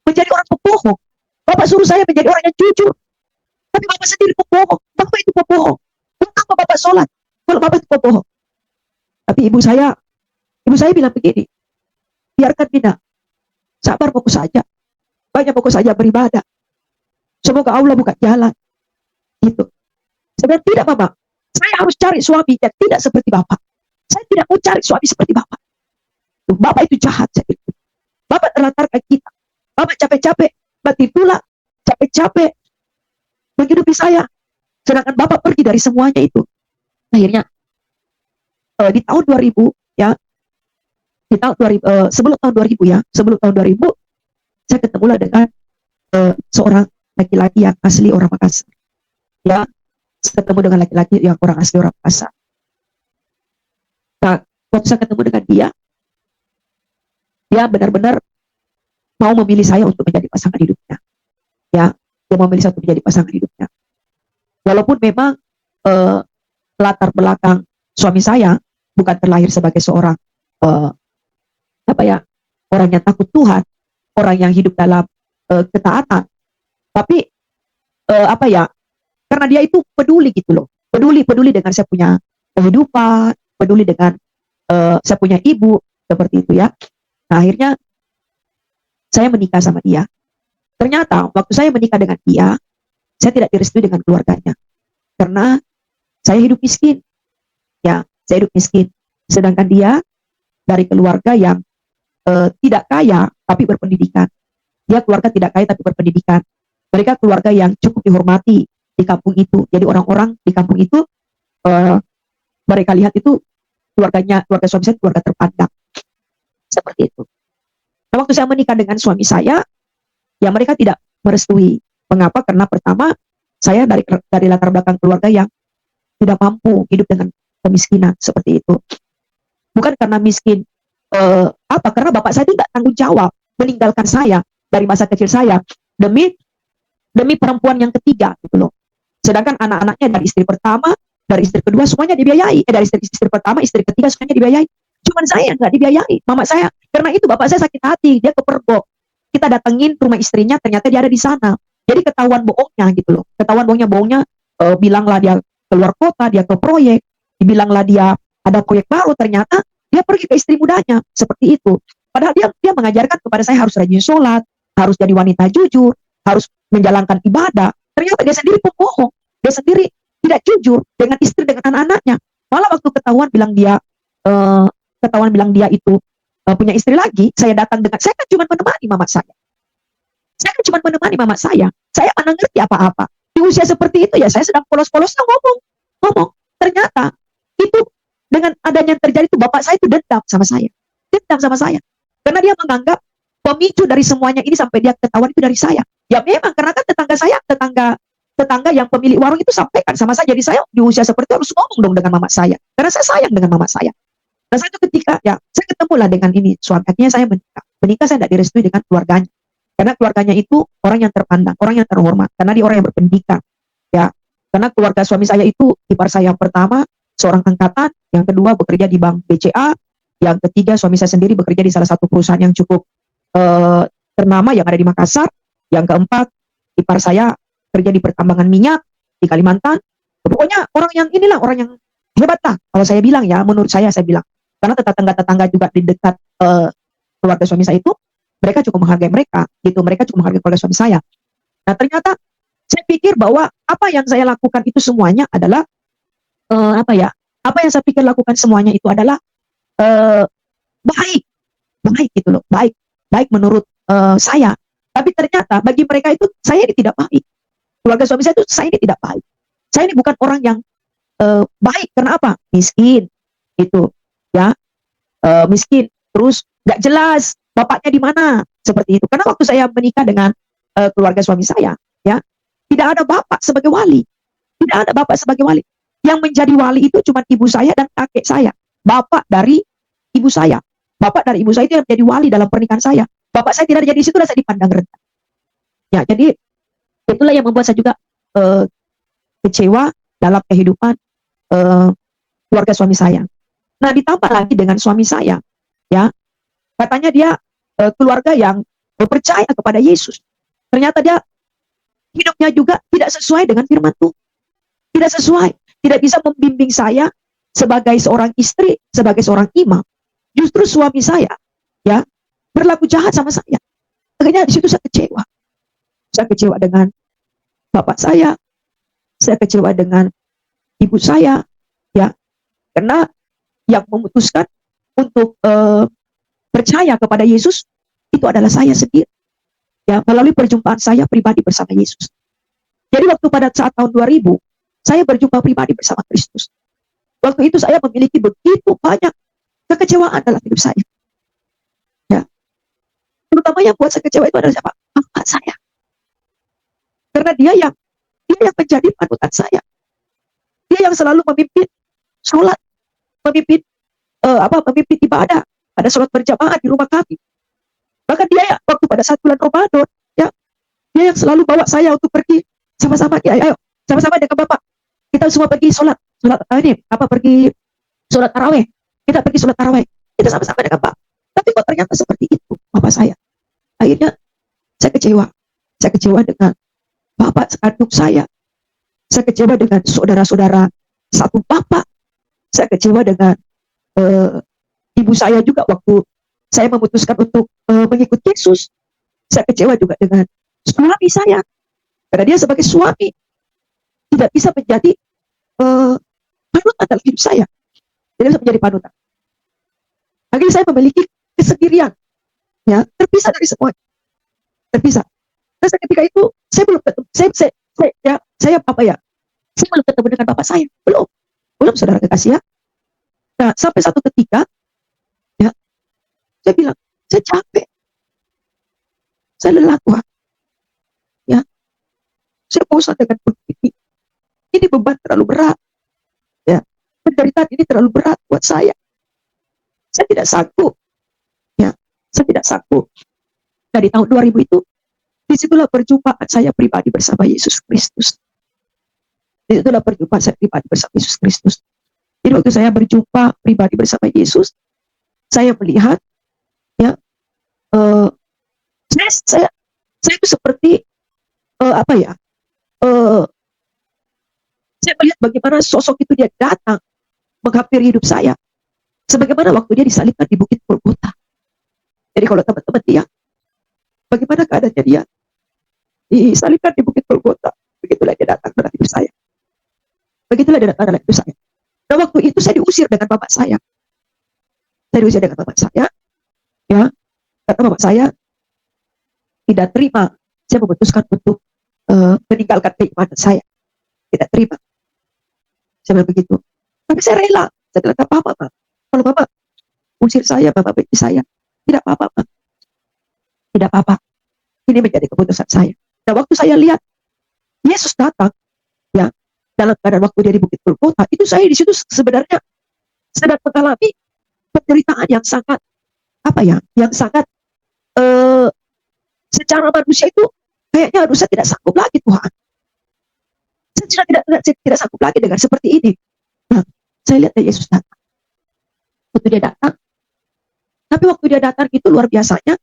menjadi orang pembohong, bapak suruh saya menjadi orang yang jujur, tapi bapak sendiri pembohong. Bapak itu pembohong. Kenapa bapak sholat kalau bapak itu pembohong? Tapi ibu saya bilang begini, biarkan Dina, sabar, fokus saja, banyak fokus saja beribadah, semoga Allah buka jalan, gitu. Sebenarnya tidak, mama, saya harus cari suami yang tidak seperti bapak. Saya tidak mau cari suami seperti bapak. Bapak itu jahat, saya bilang. Bapak terlantarkan kita, bapak capek-capek mati pula, capek-capek menghidupi saya, sedangkan bapak pergi dari semuanya itu. Akhirnya di tahun 2000, ya, di tahun 2000, sebelum tahun 2000, ya, sebelum tahun 2000, saya ketemulah dengan seorang laki-laki yang asli orang Makassar, ya. Saya ketemu dengan laki-laki yang orang asli orang Makassar. Nah, waktu saya ketemu dengan dia benar-benar mau memilih saya untuk menjadi pasangan hidupnya, ya. Dia mau memilih saya untuk menjadi pasangan hidupnya, walaupun memang latar belakang suami saya bukan terlahir sebagai seorang orang yang takut Tuhan, orang yang hidup dalam ketaatan, tapi karena dia itu peduli gitu loh, peduli dengan saya punya kehidupan, peduli dengan saya punya ibu, seperti itu, ya. Nah, akhirnya saya menikah sama dia. Ternyata waktu saya menikah dengan dia, saya tidak direstui dengan keluarganya karena saya hidup miskin, ya, saya hidup miskin. Sedangkan dia dari keluarga yang tidak kaya tapi berpendidikan. Dia keluarga tidak kaya tapi berpendidikan. Mereka keluarga yang cukup dihormati di kampung itu. Jadi orang-orang di kampung itu mereka lihat itu keluarga suami saya keluarga terpandang seperti itu. Nah, waktu saya menikah dengan suami saya, ya mereka tidak merestui. Mengapa? Karena pertama, saya dari latar belakang keluarga yang tidak mampu hidup dengan kemiskinan seperti itu. Bukan karena miskin, karena bapak saya tidak tanggung jawab meninggalkan saya dari masa kecil saya demi perempuan yang ketiga gitu loh. Sedangkan anak-anaknya dari istri pertama, dari istri kedua semuanya dibiayai. Dari istri pertama, istri ketiga semuanya dibiayai. Cuman saya nggak dibiayai, mama saya. Karena itu bapak saya sakit hati, dia ke Perbok. Kita datengin rumah istrinya, ternyata dia ada di sana. Jadi ketahuan bohongnya gitu loh. Ketahuan bohongnya, bilanglah dia keluar kota, dia ke proyek. Dibilanglah dia ada proyek baru, ternyata dia pergi ke istri mudanya. Seperti itu. Padahal dia mengajarkan kepada saya harus rajin sholat, harus jadi wanita jujur, harus menjalankan ibadah. Ternyata dia sendiri pembohong. Dia sendiri tidak jujur dengan istri, dengan anak-anaknya. Malah waktu ketahuan bilang dia itu punya istri lagi, saya datang saya kan cuma menemani mama saya. Saya kan cuma menemani mama saya. Saya mana ngerti apa-apa. Di usia seperti itu ya saya sedang polos-polosnya ngomong. Ternyata itu dengan adanya yang terjadi itu bapak saya itu dendam sama saya. Karena dia menganggap pemicu dari semuanya ini sampai dia ketahuan itu dari saya. Ya memang karena kan tetangga yang pemilik warung itu sampaikan sama saya. Jadi saya di usia seperti itu harus ngomong dong dengan mama saya. Karena saya sayang dengan mama saya. Nah saya itu ketika ya saya ketemulah dengan ini suami. Akhirnya saya menikah saya tidak direstui dengan keluarganya. Karena keluarganya itu orang yang terpandang, orang yang terhormat. Karena dia orang yang berpendidikan. Ya, karena keluarga suami saya itu ipar saya yang pertama seorang angkatan, yang kedua bekerja di bank BCA, yang ketiga suami saya sendiri bekerja di salah satu perusahaan yang cukup ternama yang ada di Makassar. Yang keempat ipar saya kerja di pertambangan minyak di Kalimantan. Pokoknya orang yang hebat lah. Kalau saya bilang ya, menurut saya bilang. Karena tetangga-tetangga juga di dekat keluarga suami saya itu, mereka cukup menghargai mereka, gitu. Mereka cukup menghargai keluarga suami saya. Nah ternyata saya pikir bahwa apa yang saya lakukan itu semuanya adalah apa yang saya pikir lakukan semuanya itu adalah baik gitu loh, baik menurut saya. Tapi ternyata bagi mereka itu saya ini tidak baik. Keluarga suami saya itu saya ini tidak baik. Saya ini bukan orang yang baik. Karena apa? Miskin, gitu, ya, miskin. Terus nggak jelas bapaknya di mana, seperti itu. Karena waktu saya menikah dengan keluarga suami saya, ya, tidak ada bapak sebagai wali, Yang menjadi wali itu cuma ibu saya dan kakek saya. Bapak dari ibu saya itu yang menjadi wali dalam pernikahan saya. Bapak saya tidak jadi di situ, dan saya dipandang rendah. Ya, jadi itulah yang membuat saya juga kecewa dalam kehidupan keluarga suami saya. Nah, ditambah lagi dengan suami saya, ya, katanya dia keluarga yang percaya kepada Yesus. Ternyata dia hidupnya juga tidak sesuai dengan firman Tuhan. Tidak sesuai, tidak bisa membimbing saya sebagai seorang istri, sebagai seorang imam. Justru suami saya, ya, berlaku jahat sama saya. Akhirnya di situ saya kecewa. Saya kecewa dengan bapak saya kecewa dengan ibu saya, ya, karena yang memutuskan untuk percaya kepada Yesus itu adalah saya sendiri, ya, melalui perjumpaan saya pribadi bersama Yesus. Jadi waktu pada saat tahun 2000 saya berjumpa pribadi bersama Kristus. Waktu itu saya memiliki begitu banyak kekecewaan dalam hidup saya, ya, terutama yang buat saya kecewa itu adalah siapa? Bapak saya. Karena dia yang menjadi panutan saya. Dia yang selalu memimpin sholat, memimpin ibadah, ada sholat berjamaah di rumah kami. Bahkan dia waktu pada saat bulan Ramadan, ya, dia yang selalu bawa saya untuk pergi sama-sama, ya, ayo sama-sama dengan bapak kita semua pergi pergi sholat taraweh. Kita pergi sholat taraweh, kita sama-sama dengan bapak. Tapi kok ternyata seperti itu bapak saya. Akhirnya saya kecewa dengan bapak kandung saya kecewa dengan saudara-saudara satu bapak, saya kecewa dengan ibu saya juga waktu saya memutuskan untuk mengikut Yesus. Saya kecewa juga dengan suami saya, karena dia sebagai suami tidak bisa menjadi panutan dalam hidup saya, tidak bisa menjadi panutan. Akhirnya saya memiliki kesendirian, ya, terpisah dari semua, terpisah. Dan ketika itu saya belum ketemu, saya belum ketemu dengan bapak saya, belum saudara kekasih, ya. Nah, sampai satu ketika, ya, saya bilang, saya capek, saya lelah Tuhan, ya, saya bosan dengan begini. Ini beban terlalu berat, ya, penderitaan ini terlalu berat buat saya. Saya tidak sanggup, ya, saya tidak sanggup. Dari tahun 2000 itu, disitulah perjumpaan saya pribadi bersama Yesus Kristus. Disitulah perjumpaan saya pribadi bersama Yesus Kristus. Jadi waktu saya berjumpa pribadi bersama Yesus, saya melihat, ya, saya itu seperti apa ya? Saya melihat bagaimana sosok itu dia datang menghampiri hidup saya, sebagaimana waktu dia disalibkan di Bukit Golgota. Jadi kalau teman-teman lihat bagaimana keadaannya dia disalibkan di Bukit Golgota, begitulah dia datang dalam hidup saya. Begitulah dia datang dalam hidup saya. Nah, waktu itu saya diusir dengan bapak saya. Saya diusir dengan bapak saya, ya, karena bapak saya tidak terima. Saya memutuskan untuk meninggalkan keimanan saya. Tidak terima. Saya bilang begitu. Tapi saya rela. Saya bilang, tak apa-apa, Pak. Kalau Bapak usir saya, Bapak benci saya. Tidak apa-apa, Pak. Tidak apa-apa. Ini menjadi keputusan saya. Dan waktu saya lihat Yesus datang, ya, dalam keadaan waktu dia di Bukit Golgota, itu saya di situ sebenarnya sedang mengalami penderitaan yang sangat, apa ya, yang sangat secara manusia itu kayaknya, aduh, saya tidak sanggup lagi Tuhan. Saya tidak sanggup lagi dengan seperti ini. Nah, saya lihat Yesus datang. Waktu dia datang, tapi waktu dia datang itu luar biasanya,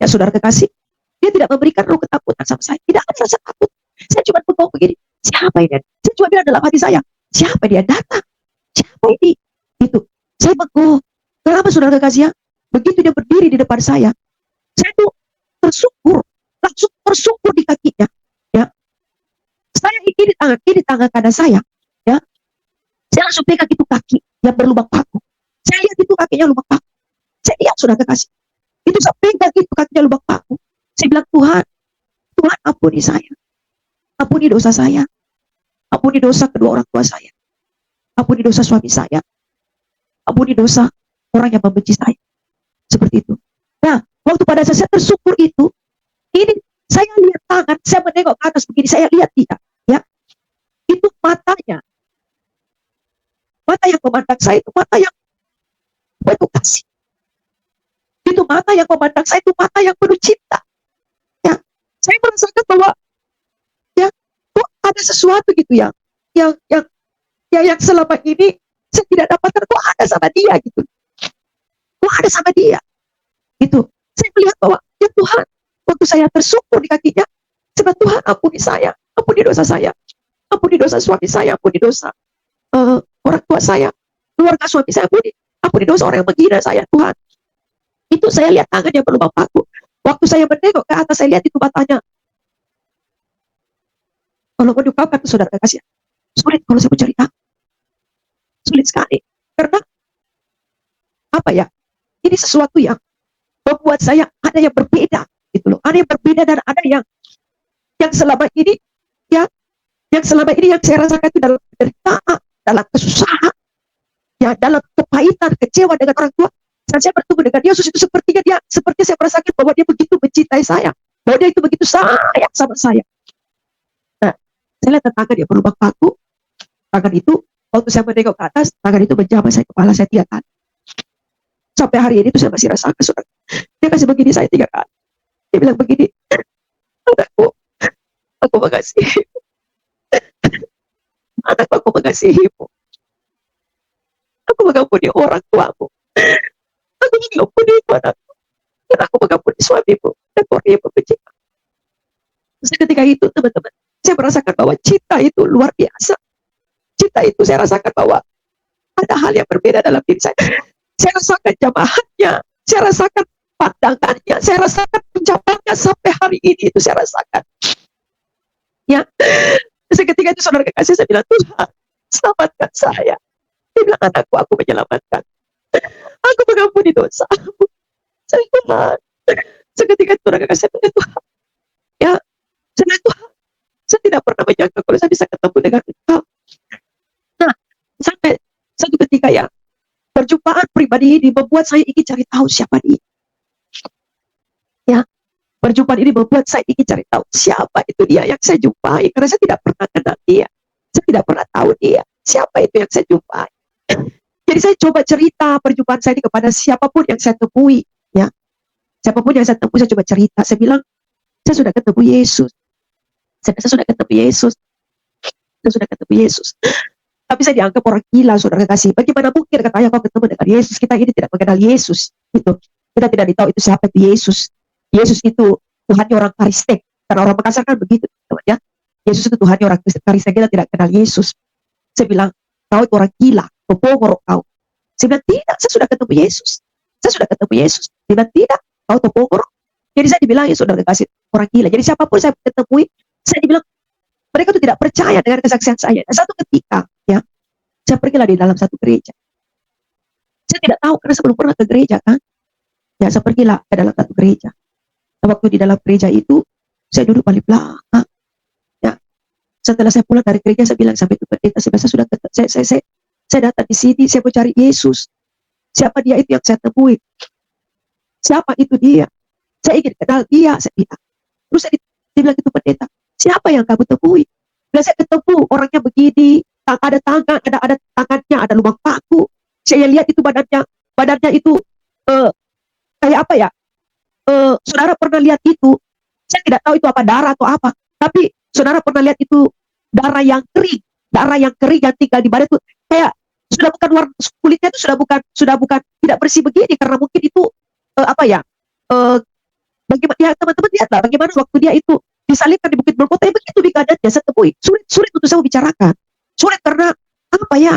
ya saudara kekasih, dia tidak memberikan roh ketakutan sama saya. Tidak ada rasa takut. Saya cuma bengong begini, siapa ini? Saya cuma bilang dalam hati saya, siapa dia datang? Siapa ini? Itu. Saya bengong. Kenapa saudara kekasih ya? Begitu dia berdiri di depan saya tuh tersungkur, langsung tersungkur di kakinya. Ya, saya ini tangan kanan saya. Ya, saya langsung pegang itu kaki yang berlubang paku. Saya lihat itu kakinya lubang paku. Saya lihat saudara kekasih. Itu saya pegang itu kakinya lubang paku. Saya bilang, Tuhan, Tuhan ampuni saya. Ampuni dosa saya. Ampuni dosa kedua orang tua saya. Ampuni dosa suami saya. Ampuni dosa orang yang membenci saya. Seperti itu. Nah, waktu pada saat saya tersungkur itu, ini saya lihat tangan, saya menengok ke atas begini, saya lihat dia, ya, itu matanya, mata yang memandang saya itu mata yang penuh kasih. Itu mata yang memandang saya itu mata yang penuh cinta. Ya, saya merasakan bahwa, ya, kok ada sesuatu gitu yang selama ini saya tidak dapatkan, kok ada sama dia gitu. Kok ada sama dia. Itu saya melihat bahwa, ya Tuhan, waktu saya tersungkur di kakinya, sebab Tuhan ampuni saya, ampuni dosa saya, ampuni dosa suami saya, ampuni dosa orang tua saya, keluarga suami saya, ampuni dosa orang yang menghina saya, Tuhan. Itu saya lihat tangan yang berlubang paku. Waktu saya menengok ke atas, saya lihat itu matanya. Kalau mau diungkapkan, saudara kasih, sulit kalau saya mencari tahu, sulit sekali, karena apa ya? Ini sesuatu yang membuat saya ada yang berbeda, gitu loh. Ada yang berbeda dan ada yang selama ini, ya, yang selama ini yang saya rasakan itu dalam penderitaan, dalam kesusahan, ya, dalam kepahitan, kecewa dengan orang tua. Saat saya bertemu dengan Yesus itu seperti saya merasakan bahwa dia begitu mencintai saya, bahwa dia itu begitu sayang sama saya. Nah, saya lihat tangan dia berlubang paku, tangan itu, waktu saya menengok ke atas, tangan itu menjamah saya, kepala saya 3 kali. Sampai hari ini tuh saya masih rasakan, saudara. Dia kasih begini saya 3 kali. Dia bilang begini, aku mengasihi, anakku, aku mengasihimu. Aku mengampuni orang tuamu. Aku mengampuni anakku. Dan aku mengampuni suamimu. Dan orang yang membenci. Ketika itu, teman-teman, saya merasakan bahwa cinta itu luar biasa. Cinta itu saya rasakan bahwa ada hal yang berbeda dalam diri saya. Saya rasakan jamahannya, saya rasakan pandangannya, saya rasakan ucapannya sampai hari ini itu saya rasakan. Ya, seketika itu saudara kekasih, saya bilang, Tuhan, selamatkan saya. Dia bilang, anakku, aku menyelamatkan. Aku mengampuni dosa. Saya Tuhan. Seketika itu saudara kekasih, saya bilang, Tuhan, ya, saya bilang, Tuhan, saya tidak pernah menyangka kalau saya bisa ketemu dengan Engkau. Nah, sampai satu ketika, ya, perjumpaan pribadi ini membuat saya ingin cari tahu siapa dia. Ya, perjumpaan ini membuat saya ingin cari tahu siapa itu dia yang saya jumpai, karena saya tidak pernah kenal dia. Saya tidak pernah tahu dia. Siapa itu yang saya jumpai? Jadi saya coba cerita perjumpaan saya ini kepada siapapun yang saya temui. Ya, siapapun yang saya temui, saya coba cerita. Saya bilang, saya sudah ketemu Yesus. Saya sudah ketemu Yesus. Saya sudah ketemu Yesus. Tapi saya dianggap orang gila, saudara kasih. Bagaimana mungkin katanya kau ketemu dengan Yesus? Kita ini tidak mengenal Yesus. Gitu. Kita tidak tahu itu siapa itu Yesus. Yesus itu Tuhannya orang Kristen. Karena orang Makassar kan begitu, teman ya. Yesus itu Tuhannya orang Kristen. Kita tidak kenal Yesus. Saya bilang, kau itu orang gila, topongorok kau. Saya bilang, tidak, saya sudah ketemu Yesus. Saya sudah ketemu Yesus. Dia bilang, tidak, kau topongorok. Jadi saya dibilang, ya saudara kasih, orang gila. Jadi siapapun saya ketemui, saya dibilang, mereka itu tidak percaya dengan kesaksian saya. Dan satu ketika, ya, saya pergilah di dalam satu gereja. Saya tidak tahu, karena saya belum pernah ke gereja, kan. Ya, saya pergilah ke dalam satu gereja. Nah, waktu di dalam gereja itu, saya duduk paling belakang. Ya, setelah saya pulang dari gereja, saya bilang sampai itu pendeta, saya datang di sini, saya mau cari Yesus. Siapa dia itu yang saya temui? Siapa itu dia? Saya ingin kenal dia, saya bilang. Terus dia bilang itu pendeta, siapa yang kamu temui? Bila saya ketemu orangnya begini, ada tangan, ada tangannya, ada lubang paku. Saya lihat itu badannya itu kayak apa ya? Saudara pernah lihat itu? Saya tidak tahu itu apa, darah atau apa. Tapi saudara pernah lihat itu darah yang kering yang tinggal di badan itu kayak sudah bukan warna kulitnya itu sudah bukan tidak bersih begini, karena mungkin itu apa ya? Bagaimana ya teman-teman lihatlah bagaimana waktu dia itu disalibkan di Bukit Golgota, begitu di keadaannya saya temui. Sulit untuk saya bicarakan. Sulit karena apa ya?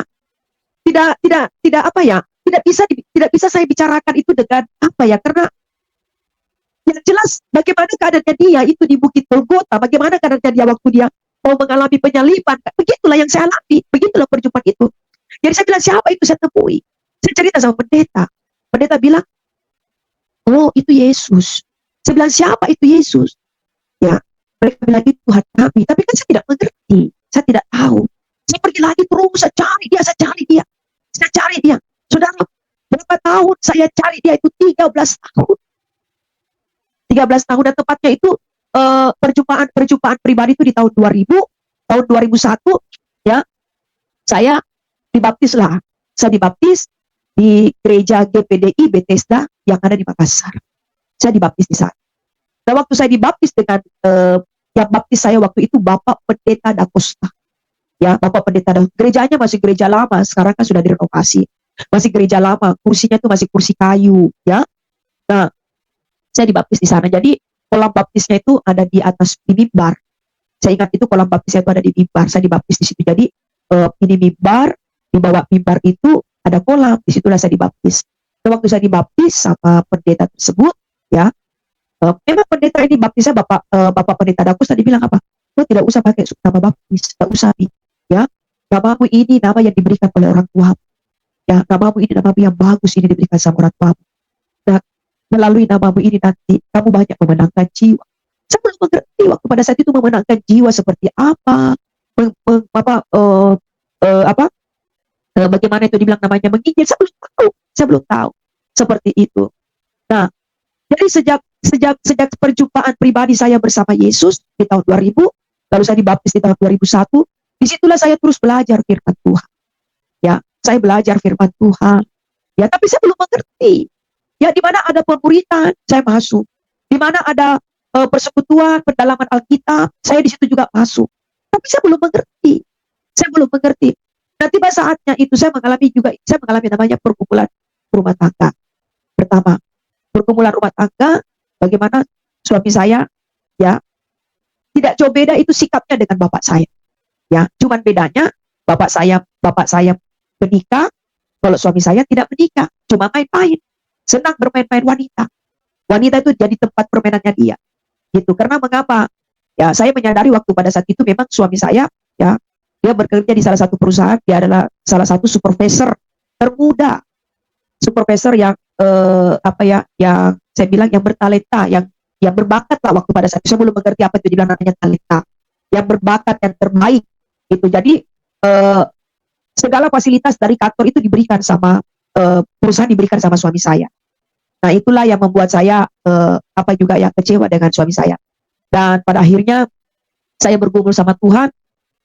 Tidak apa ya? Tidak bisa saya bicarakan itu dengan apa ya? Karena yang jelas bagaimana keadaannya dia itu di Bukit Golgota, bagaimana keadaannya dia waktu dia mau mengalami penyaliban. Begitulah yang saya alami, begitulah perjumpaan itu. Jadi saya bilang, siapa itu saya temui? Saya cerita sama pendeta. Pendeta bilang, oh itu Yesus. Saya bilang, siapa itu Yesus? Ya, mereka bilang itu Tuhan kami. Tapi kan saya tidak mengerti. Saya tidak tahu. Saya pergi lagi terus, saya cari dia. Saya cari dia. Saudara, berapa tahun saya cari dia itu? 13 tahun. 13 tahun, dan tepatnya itu perjumpaan pribadi itu di tahun 2000, tahun 2001, ya, saya dibaptis lah. Saya dibaptis di gereja GPDI Bethesda yang ada di Makassar. Saya dibaptis di sana. Dan waktu saya dibaptis dengan yang baptis saya waktu itu Bapak Pendeta Da Costa. Ya, Bapak Pendeta Da, gerejanya masih gereja lama, sekarang kan sudah direnovasi. Masih gereja lama, kursinya itu masih kursi kayu, ya. Nah, saya dibaptis di sana. Jadi kolam baptisnya itu ada di atas di mimbar. Saya ingat itu kolam baptisnya itu ada di mimbar. Saya dibaptis di situ. Jadi ini mimbar, di bawah mimbar itu ada kolam. Di situlah saya dibaptis. Dan waktu saya dibaptis sama pendeta tersebut, ya, memang pendeta ini baptisnya Bapak Pendeta Dakus tadi bilang apa? Lo tidak usah pakai nama baptis, tidak usah, ya. Namamu ini nama yang diberikan oleh orang tua. Ya, namamu ini nama yang bagus, ini diberikan sama orang tua. Nah, melalui namamu ini nanti kamu banyak memenangkan jiwa. Saya belum mengerti waktu pada saat itu memenangkan jiwa seperti apa, bagaimana itu dibilang namanya menginjil. Saya belum tahu seperti itu. Nah, jadi sejak perjumpaan pribadi saya bersama Yesus di tahun 2000, lalu saya dibaptis di tahun 2001, disitulah saya terus belajar firman Tuhan. Ya, saya belajar firman Tuhan. Ya, tapi saya belum mengerti. Ya, di mana ada pemuritan, saya masuk. Di mana ada persekutuan, pendalaman Alkitab, saya di situ juga masuk. Tapi saya belum mengerti. Dan tiba saatnya itu saya mengalami namanya perkumpulan rumah tangga. Pertama, perkumpulan rumah tangga, bagaimana suami saya, ya, tidak jauh beda itu sikapnya dengan bapak saya. Ya, cuman bedanya bapak saya menikah, kalau suami saya tidak menikah, cuma main-main. Senang bermain-main wanita. Wanita itu jadi tempat permainannya dia. Gitu. Karena mengapa? Ya, saya menyadari waktu pada saat itu memang suami saya, ya, dia bekerja di salah satu perusahaan, dia adalah salah satu supervisor termuda. Supervisor yang yang saya bilang yang bertalenta, yang berbakat lah waktu pada saat itu. Saya belum mengerti apa itu dibilang namanya talenta. Yang berbakat dan terbaik. Gitu. Jadi segala fasilitas dari kantor itu diberikan sama perusahaan diberikan sama suami saya. Nah, itulah yang membuat saya juga ya kecewa dengan suami saya. Dan pada akhirnya saya bergumul sama Tuhan,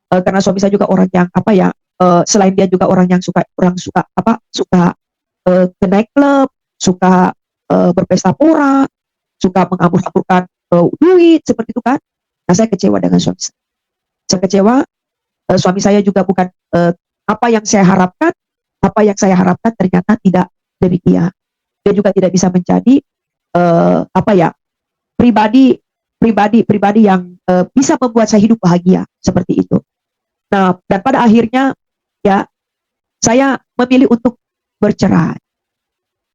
karena suami saya juga orang yang selain dia juga orang yang suka ke night club, suka berpesta pora, suka menghambur-hamburkan duit seperti itu kan. Nah, saya kecewa dengan suami saya. Saya kecewa, suami saya juga bukan apa yang saya harapkan, ternyata tidak demikian. Dia juga tidak bisa menjadi pribadi yang bisa membuat saya hidup bahagia seperti itu. Nah, dan pada akhirnya ya saya memilih untuk bercerai.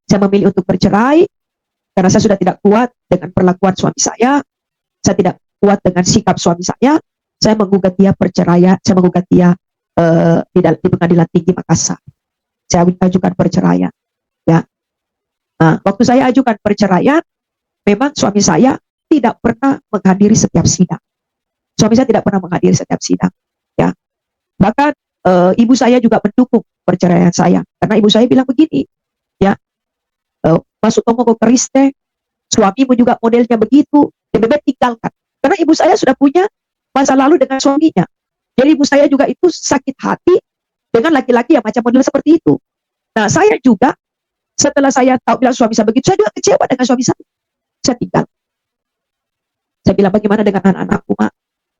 Saya memilih untuk bercerai karena saya sudah tidak kuat dengan perlakuan suami saya tidak kuat dengan sikap suami saya menggugat dia perceraian, saya menggugat dia di Pengadilan Tinggi Makassar. Saya ajukan perceraian. Ya, nah, waktu saya ajukan perceraian, memang suami saya tidak pernah menghadiri setiap sidang. Suami saya tidak pernah menghadiri setiap sidang. Ya, bahkan ibu saya juga mendukung perceraian saya, karena ibu saya bilang begini, ya, masuk tomo ke Kriste, suamimu juga modelnya begitu, lebih baik tinggalkan. Karena ibu saya sudah punya masa lalu dengan suaminya. Jadi ibu saya juga itu sakit hati dengan laki-laki yang macam model seperti itu. Nah, saya juga setelah saya tahu bilang suami saya begitu, saya juga kecewa dengan suami saya. Saya tinggal. Saya bilang, bagaimana dengan anak-anakku, Mak?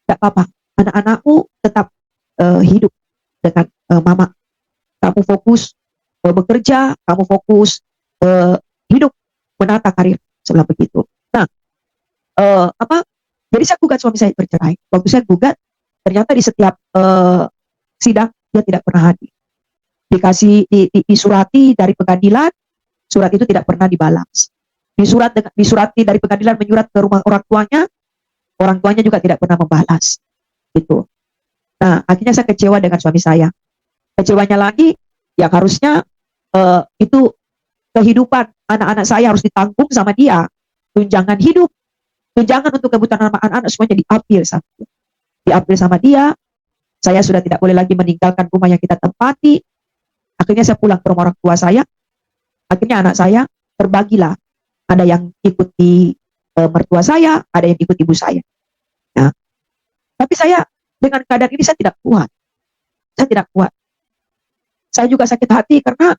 Tidak apa-apa, anak-anakku tetap hidup dengan mama. Kamu fokus bekerja, kamu fokus hidup, menata karir, sebelah begitu. Nah, jadi saya gugat suami saya bercerai. Waktu saya gugat, ternyata di setiap sidang dia tidak pernah hadir. Dikasih disurati dari pengadilan, surat itu tidak pernah dibalas. Disurati dari pengadilan menyurat ke rumah orang tuanya juga tidak pernah membalas. Itu. Nah, akhirnya saya kecewa dengan suami saya. Kecewanya lagi, yang harusnya itu kehidupan anak-anak saya harus ditanggung sama dia. Tunjangan hidup, tunjangan untuk kebutuhan anak-anak semuanya diambil sama dia. Saya sudah tidak boleh lagi meninggalkan rumah yang kita tempati. Akhirnya saya pulang ke rumah orang tua saya. Akhirnya anak saya terbagilah. Ada yang ikut di mertua saya, ada yang ikut ibu saya. Nah, tapi saya dengan keadaan ini saya tidak kuat. Saya tidak kuat. Saya juga sakit hati karena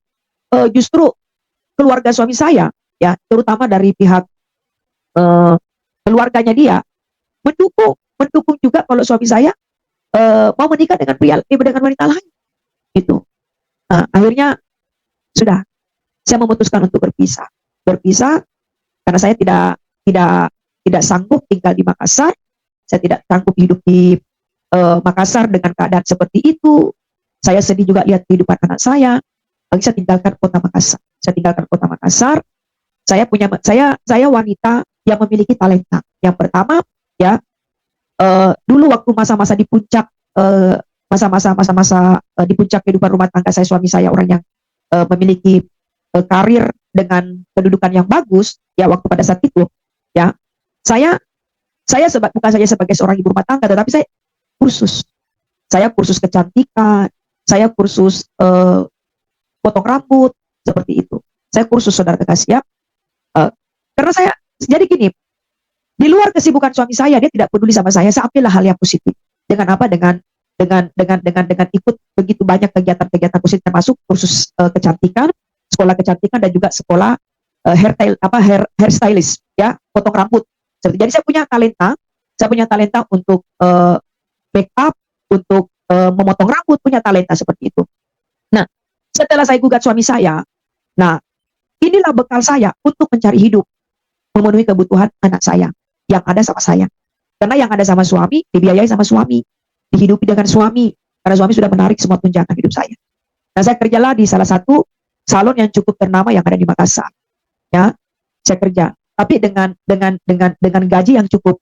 justru keluarga suami saya, ya, terutama dari pihak keluarganya dia, mendukung juga kalau suami saya mau menikah dengan wanita lain. Gitu. Nah, akhirnya sudah saya memutuskan untuk berpisah karena saya tidak sanggup tinggal di Makassar. Saya tidak sanggup hidup di Makassar dengan keadaan seperti itu. Saya sedih juga lihat kehidupan anak saya. Lagi saya tinggalkan kota Makassar. Saya wanita yang memiliki talenta. Yang pertama, ya, dulu waktu masa-masa di puncak di puncak kehidupan rumah tangga saya, suami saya orang yang memiliki karir dengan kedudukan yang bagus, ya, waktu pada saat itu, ya, bukan saja sebagai seorang ibu rumah tangga, tetapi saya kursus kecantikan, saya kursus potong rambut, seperti itu. Saya kursus, saudara kekasih, ya. Karena jadi gini, di luar kesibukan suami saya, dia tidak peduli sama saya ambillah hal yang positif. Dengan apa? Dengan ikut begitu banyak kegiatan-kegiatan positif, termasuk kursus kecantikan, sekolah kecantikan, dan juga sekolah hairstylist, ya, potong rambut. Jadi saya punya talenta untuk make up, untuk memotong rambut, punya talenta seperti itu. Nah, setelah saya gugat suami saya, nah, inilah bekal saya untuk mencari hidup, memenuhi kebutuhan anak saya yang ada sama saya. Karena yang ada sama suami, dibiayai sama suami, dihidupi dengan suami, karena suami sudah menarik semua tunjangan hidup saya. Nah, saya kerjalah di salah satu salon yang cukup ternama yang ada di Makassar. Ya, saya kerja, tapi dengan gaji yang cukup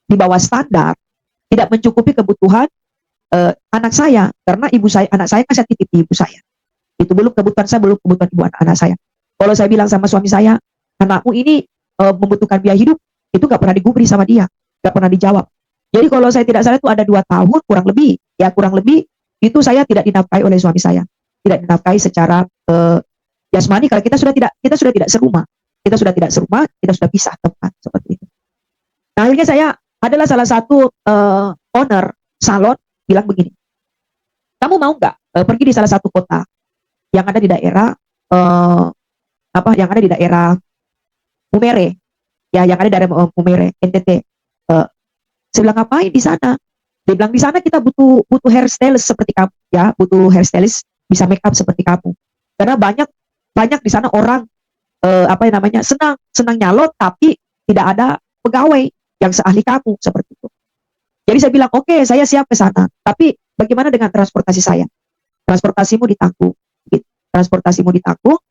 di bawah standar, tidak mencukupi kebutuhan anak saya, karena anak saya kan saya titip di ibu saya. Itu belum kebutuhan ibu anak saya. Kalau saya bilang sama suami saya, anakmu ini membutuhkan biaya hidup, itu gak pernah digubri sama dia, gak pernah dijawab. Jadi kalau saya tidak salah itu ada 2 tahun kurang lebih itu saya tidak dinafkahi oleh suami saya. tidak dinafkahi secara jasmani, kalau kita sudah tidak serumah, kita sudah pisah tempat seperti itu. Nah, akhirnya saya adalah salah satu owner salon bilang begini, kamu mau nggak pergi di salah satu kota yang ada di daerah yang ada di daerah Mumere, ya, yang ada di daerah Mumere, NTT. Saya bilang, ngapain di sana? Dia bilang, di sana kita butuh hairstylist seperti kamu, ya, butuh hairstylist bisa make up seperti kamu. Karena banyak di sana orang senang nyalon tapi tidak ada pegawai yang seahli kamu seperti itu. Jadi saya bilang, oke, saya siap ke sana. Tapi bagaimana dengan transportasi saya? Transportasimu ditanggung. Gitu. Transportasimu ditanggung.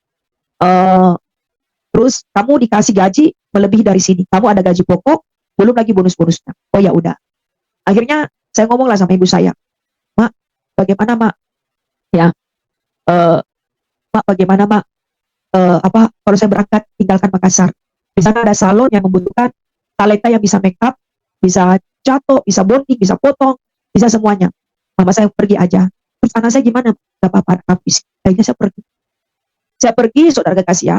Terus kamu dikasih gaji melebihi dari sini. Kamu ada gaji pokok, belum lagi bonus-bonusnya. Oh ya udah. Akhirnya saya ngomonglah sama ibu saya, Mak, bagaimana Mak? Ya, Mak, bagaimana Mak? Kalau saya berangkat tinggalkan Makassar, di sana ada salon yang membutuhkan talenta yang bisa make up, bisa catok, bisa bonding, bisa potong, bisa semuanya. Mama saya pergi aja. Terus anak saya gimana? Gak apa-apa, habis. Akhirnya saya pergi. Saya pergi, saudara kekasih ya.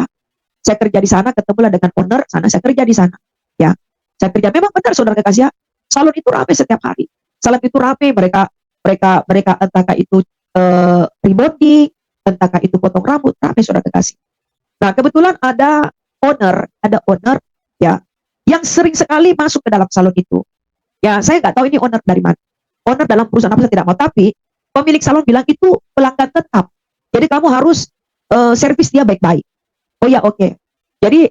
Saya kerja di sana, ketemulah dengan owner sana, saya kerja di sana. Ya, saya kerja. Memang benar saudara kekasih ya. Salon itu ramai setiap hari. Salon itu ramai, mereka entahkah itu rebonding, entahkah itu potong rambut, ramai saudara kekasih. Nah, kebetulan ada owner ya, yang sering sekali masuk ke dalam salon itu. Ya, saya nggak tahu ini owner dari mana. Owner dalam perusahaan apa saya tidak mau, tapi pemilik salon bilang itu pelanggan tetap. Jadi kamu harus servis dia baik-baik. Oh ya, oke. Jadi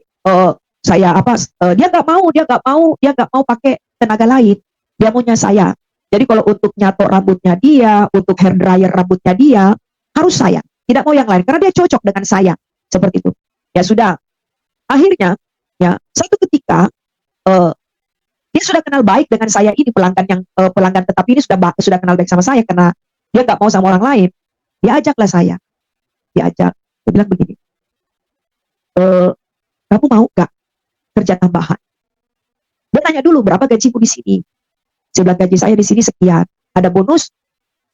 dia nggak mau pakai tenaga lain. Dia maunya saya. Jadi kalau untuk nyatok rambutnya dia, untuk hair dryer rambutnya dia, harus saya. Tidak mau yang lain karena dia cocok dengan saya. Seperti itu. Ya sudah. Akhirnya, ya, satu ketika dia sudah kenal baik dengan saya ini, pelanggan tetap ini sudah kenal baik sama saya karena dia nggak mau sama orang lain. Dia ajaklah saya. Dia bilang begini, kamu mau gak kerja tambahan? Dia tanya dulu, berapa gajimu di sini? Saya bilang, gaji saya di sini sekian. Ada bonus?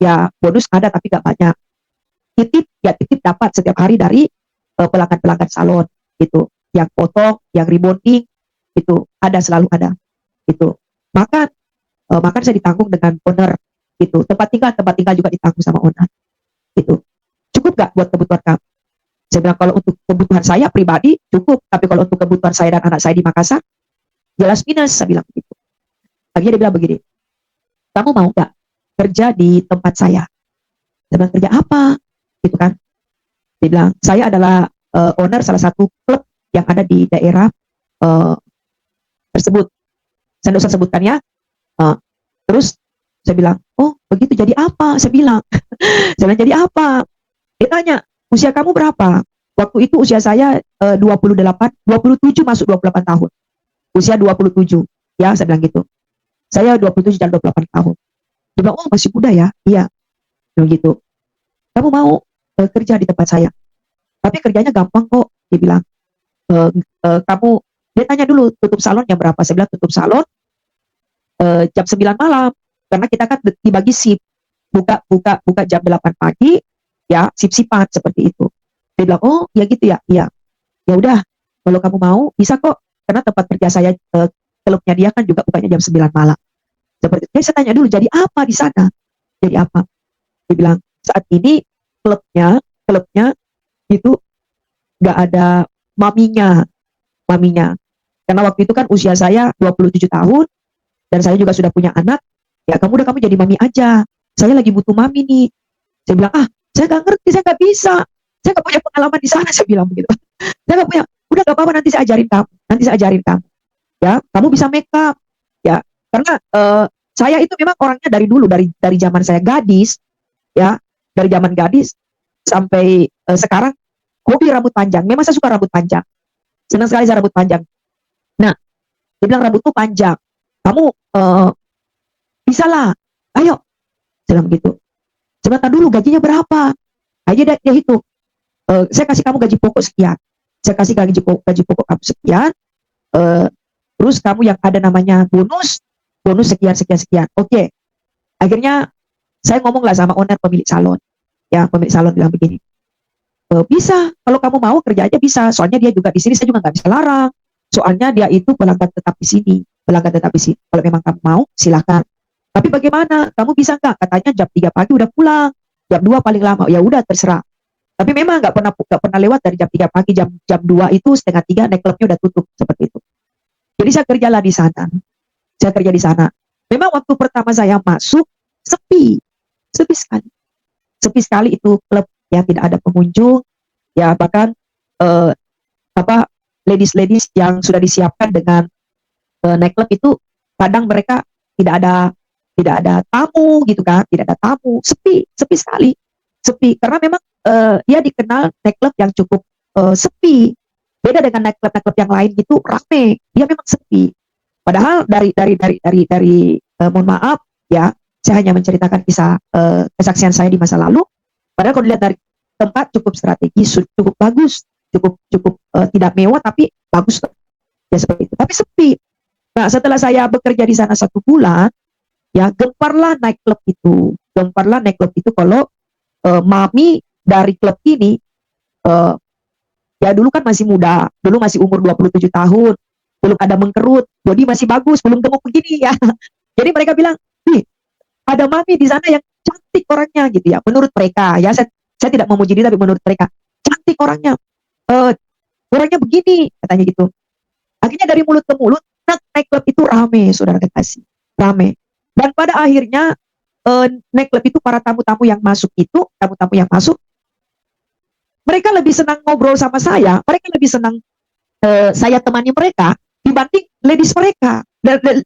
Ya, bonus ada tapi gak banyak. Titip dapat setiap hari dari pelanggan-pelanggan salon gitu. Yang potong, yang rebonding, itu selalu ada. Gitu. Makan saya ditanggung dengan owner gitu. Tempat tinggal juga ditanggung sama owner. Gitu. Cukup gak buat kebutuhan kamu? Saya bilang, kalau untuk kebutuhan saya pribadi cukup, tapi kalau untuk kebutuhan saya dan anak saya di Makassar jelas minus. Saya bilang begitu. Akhirnya dia bilang begini, kamu mau gak kerja di tempat saya? Saya bilang, kerja apa? Gitu kan. Dia bilang, saya adalah owner salah satu klub yang ada di daerah tersebut. Saya tidak usah sebutkan ya. Terus saya bilang, oh begitu, jadi apa? Saya bilang, jadi apa? Dia tanya, usia kamu berapa? Waktu itu usia saya 27 masuk 28 tahun. Usia 27. Ya, saya bilang gitu. Saya 27 dan 28 tahun. Dia bilang, oh masih muda ya? Iya. Begitu. Kamu mau kerja di tempat saya? Tapi kerjanya gampang kok. Dia bilang, dia tanya dulu, tutup salon jam berapa? Saya bilang, tutup salon jam 9 malam. Karena kita kan dibagi shift. Buka jam 8 pagi, ya, sip-sipan seperti itu. Dia bilang, oh ya gitu ya, iya. Ya udah, kalau kamu mau bisa kok, karena tempat kerja saya klubnya dia kan juga bukanya jam 9 malam. Seperti itu. Jadi saya tanya dulu, jadi apa di sana? Jadi apa? Dia bilang, saat ini klubnya itu nggak ada maminya. Karena waktu itu kan usia saya 27 tahun dan saya juga sudah punya anak. Ya kamu jadi mami aja. Saya lagi butuh mami nih. Saya bilang, saya nggak ngerti, saya nggak bisa, saya nggak punya pengalaman di sana. Saya bilang begitu. Saya nggak punya. Udah nggak apa-apa, nanti saya ajarin kamu. Ya, kamu bisa make up. Ya, karena saya itu memang orangnya dari dulu, dari zaman saya gadis, ya, dari zaman gadis sampai sekarang hobi rambut panjang. Memang saya suka rambut panjang. Senang sekali saya rambut panjang. Nah, dia bilang rambutku panjang. Kamu bisa lah. Ayo. Saya bilang begitu. Sebentar dulu, gajinya berapa? Aja dia hitung. Saya kasih kamu gaji pokok sekian. Saya kasih gaji pokok kamu sekian. Terus kamu yang ada namanya bonus sekian. Oke. Akhirnya saya ngomong lah sama owner pemilik salon. Ya, pemilik salon bilang begini, bisa, kalau kamu mau kerja aja bisa. Soalnya dia juga di sini, saya juga nggak bisa larang. Soalnya dia itu pelanggan tetap di sini, pelanggan tetap di sini. Kalau memang kamu mau, silakan. Tapi bagaimana? Kamu bisa nggak? Katanya jam 3 pagi udah pulang, jam 2 paling lama. Ya udah terserah. Tapi memang nggak pernah lewat dari jam 3 pagi, jam jam 2 itu setengah 3 naik klubnya udah tutup seperti itu. Jadi saya kerjalah di sana. Saya kerja di sana. Memang waktu pertama saya masuk sepi, sepi sekali. Sepi sekali itu klub, ya tidak ada pengunjung, ya bahkan eh, apa ladies-ladies yang sudah disiapkan dengan nightclub itu kadang mereka tidak ada tidak ada tamu gitu kan, tidak ada tamu, sepi, sepi sekali, sepi karena memang dia dikenal nightclub yang cukup sepi. Beda dengan nightclub yang lain gitu rame, dia memang sepi. Padahal dari mohon maaf ya, saya hanya menceritakan kisah kesaksian saya di masa lalu. Padahal kalau dilihat dari tempat cukup strategis, cukup bagus, cukup cukup tidak mewah tapi bagus ya seperti itu. Tapi sepi. Nah, setelah saya bekerja di sana 1 bulan, ya gemparlah nightclub itu, gemparlah nightclub itu. Kalau mami dari klub ini, uh, ya dulu kan masih muda, dulu masih umur 27 tahun, belum ada mengkerut, body masih bagus, belum gemuk begini ya. Jadi mereka bilang, nih ada mami di sana yang cantik orangnya gitu ya. Menurut mereka ya, saya tidak memuji dia, tapi menurut mereka cantik orangnya, uh, orangnya begini katanya gitu. Akhirnya dari mulut ke mulut, nightclub itu rame, saudara kekasih, rame. Dan pada akhirnya nightclub itu para tamu-tamu yang masuk itu, tamu-tamu yang masuk, mereka lebih senang ngobrol sama saya, mereka lebih senang saya temani mereka dibanding ladies mereka,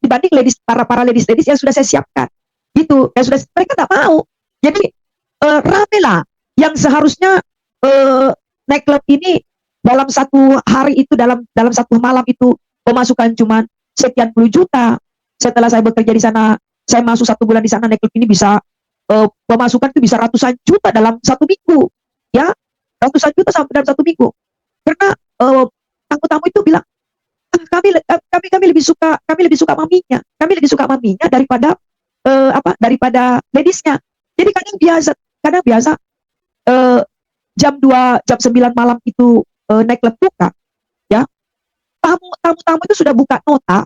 dibanding ladies, para ladies yang sudah saya siapkan. Gitu, yang sudah mereka tak mau. Jadi rame lah. Yang seharusnya nightclub ini dalam 1 hari itu, dalam 1 malam itu pemasukan cuma sekian puluh juta. Setelah saya bekerja di sana, saya masuk 1 bulan di sana, nightclub ini bisa pemasukan itu bisa ratusan juta dalam 1 minggu, ya ratusan juta sampai dalam 1 minggu. Karena tamu-tamu itu bilang, kami lebih suka maminya daripada daripada ladiesnya. Jadi kadang biasa eh, jam 2 jam 9 malam itu nightclub buka, ya tamu-tamu itu sudah buka nota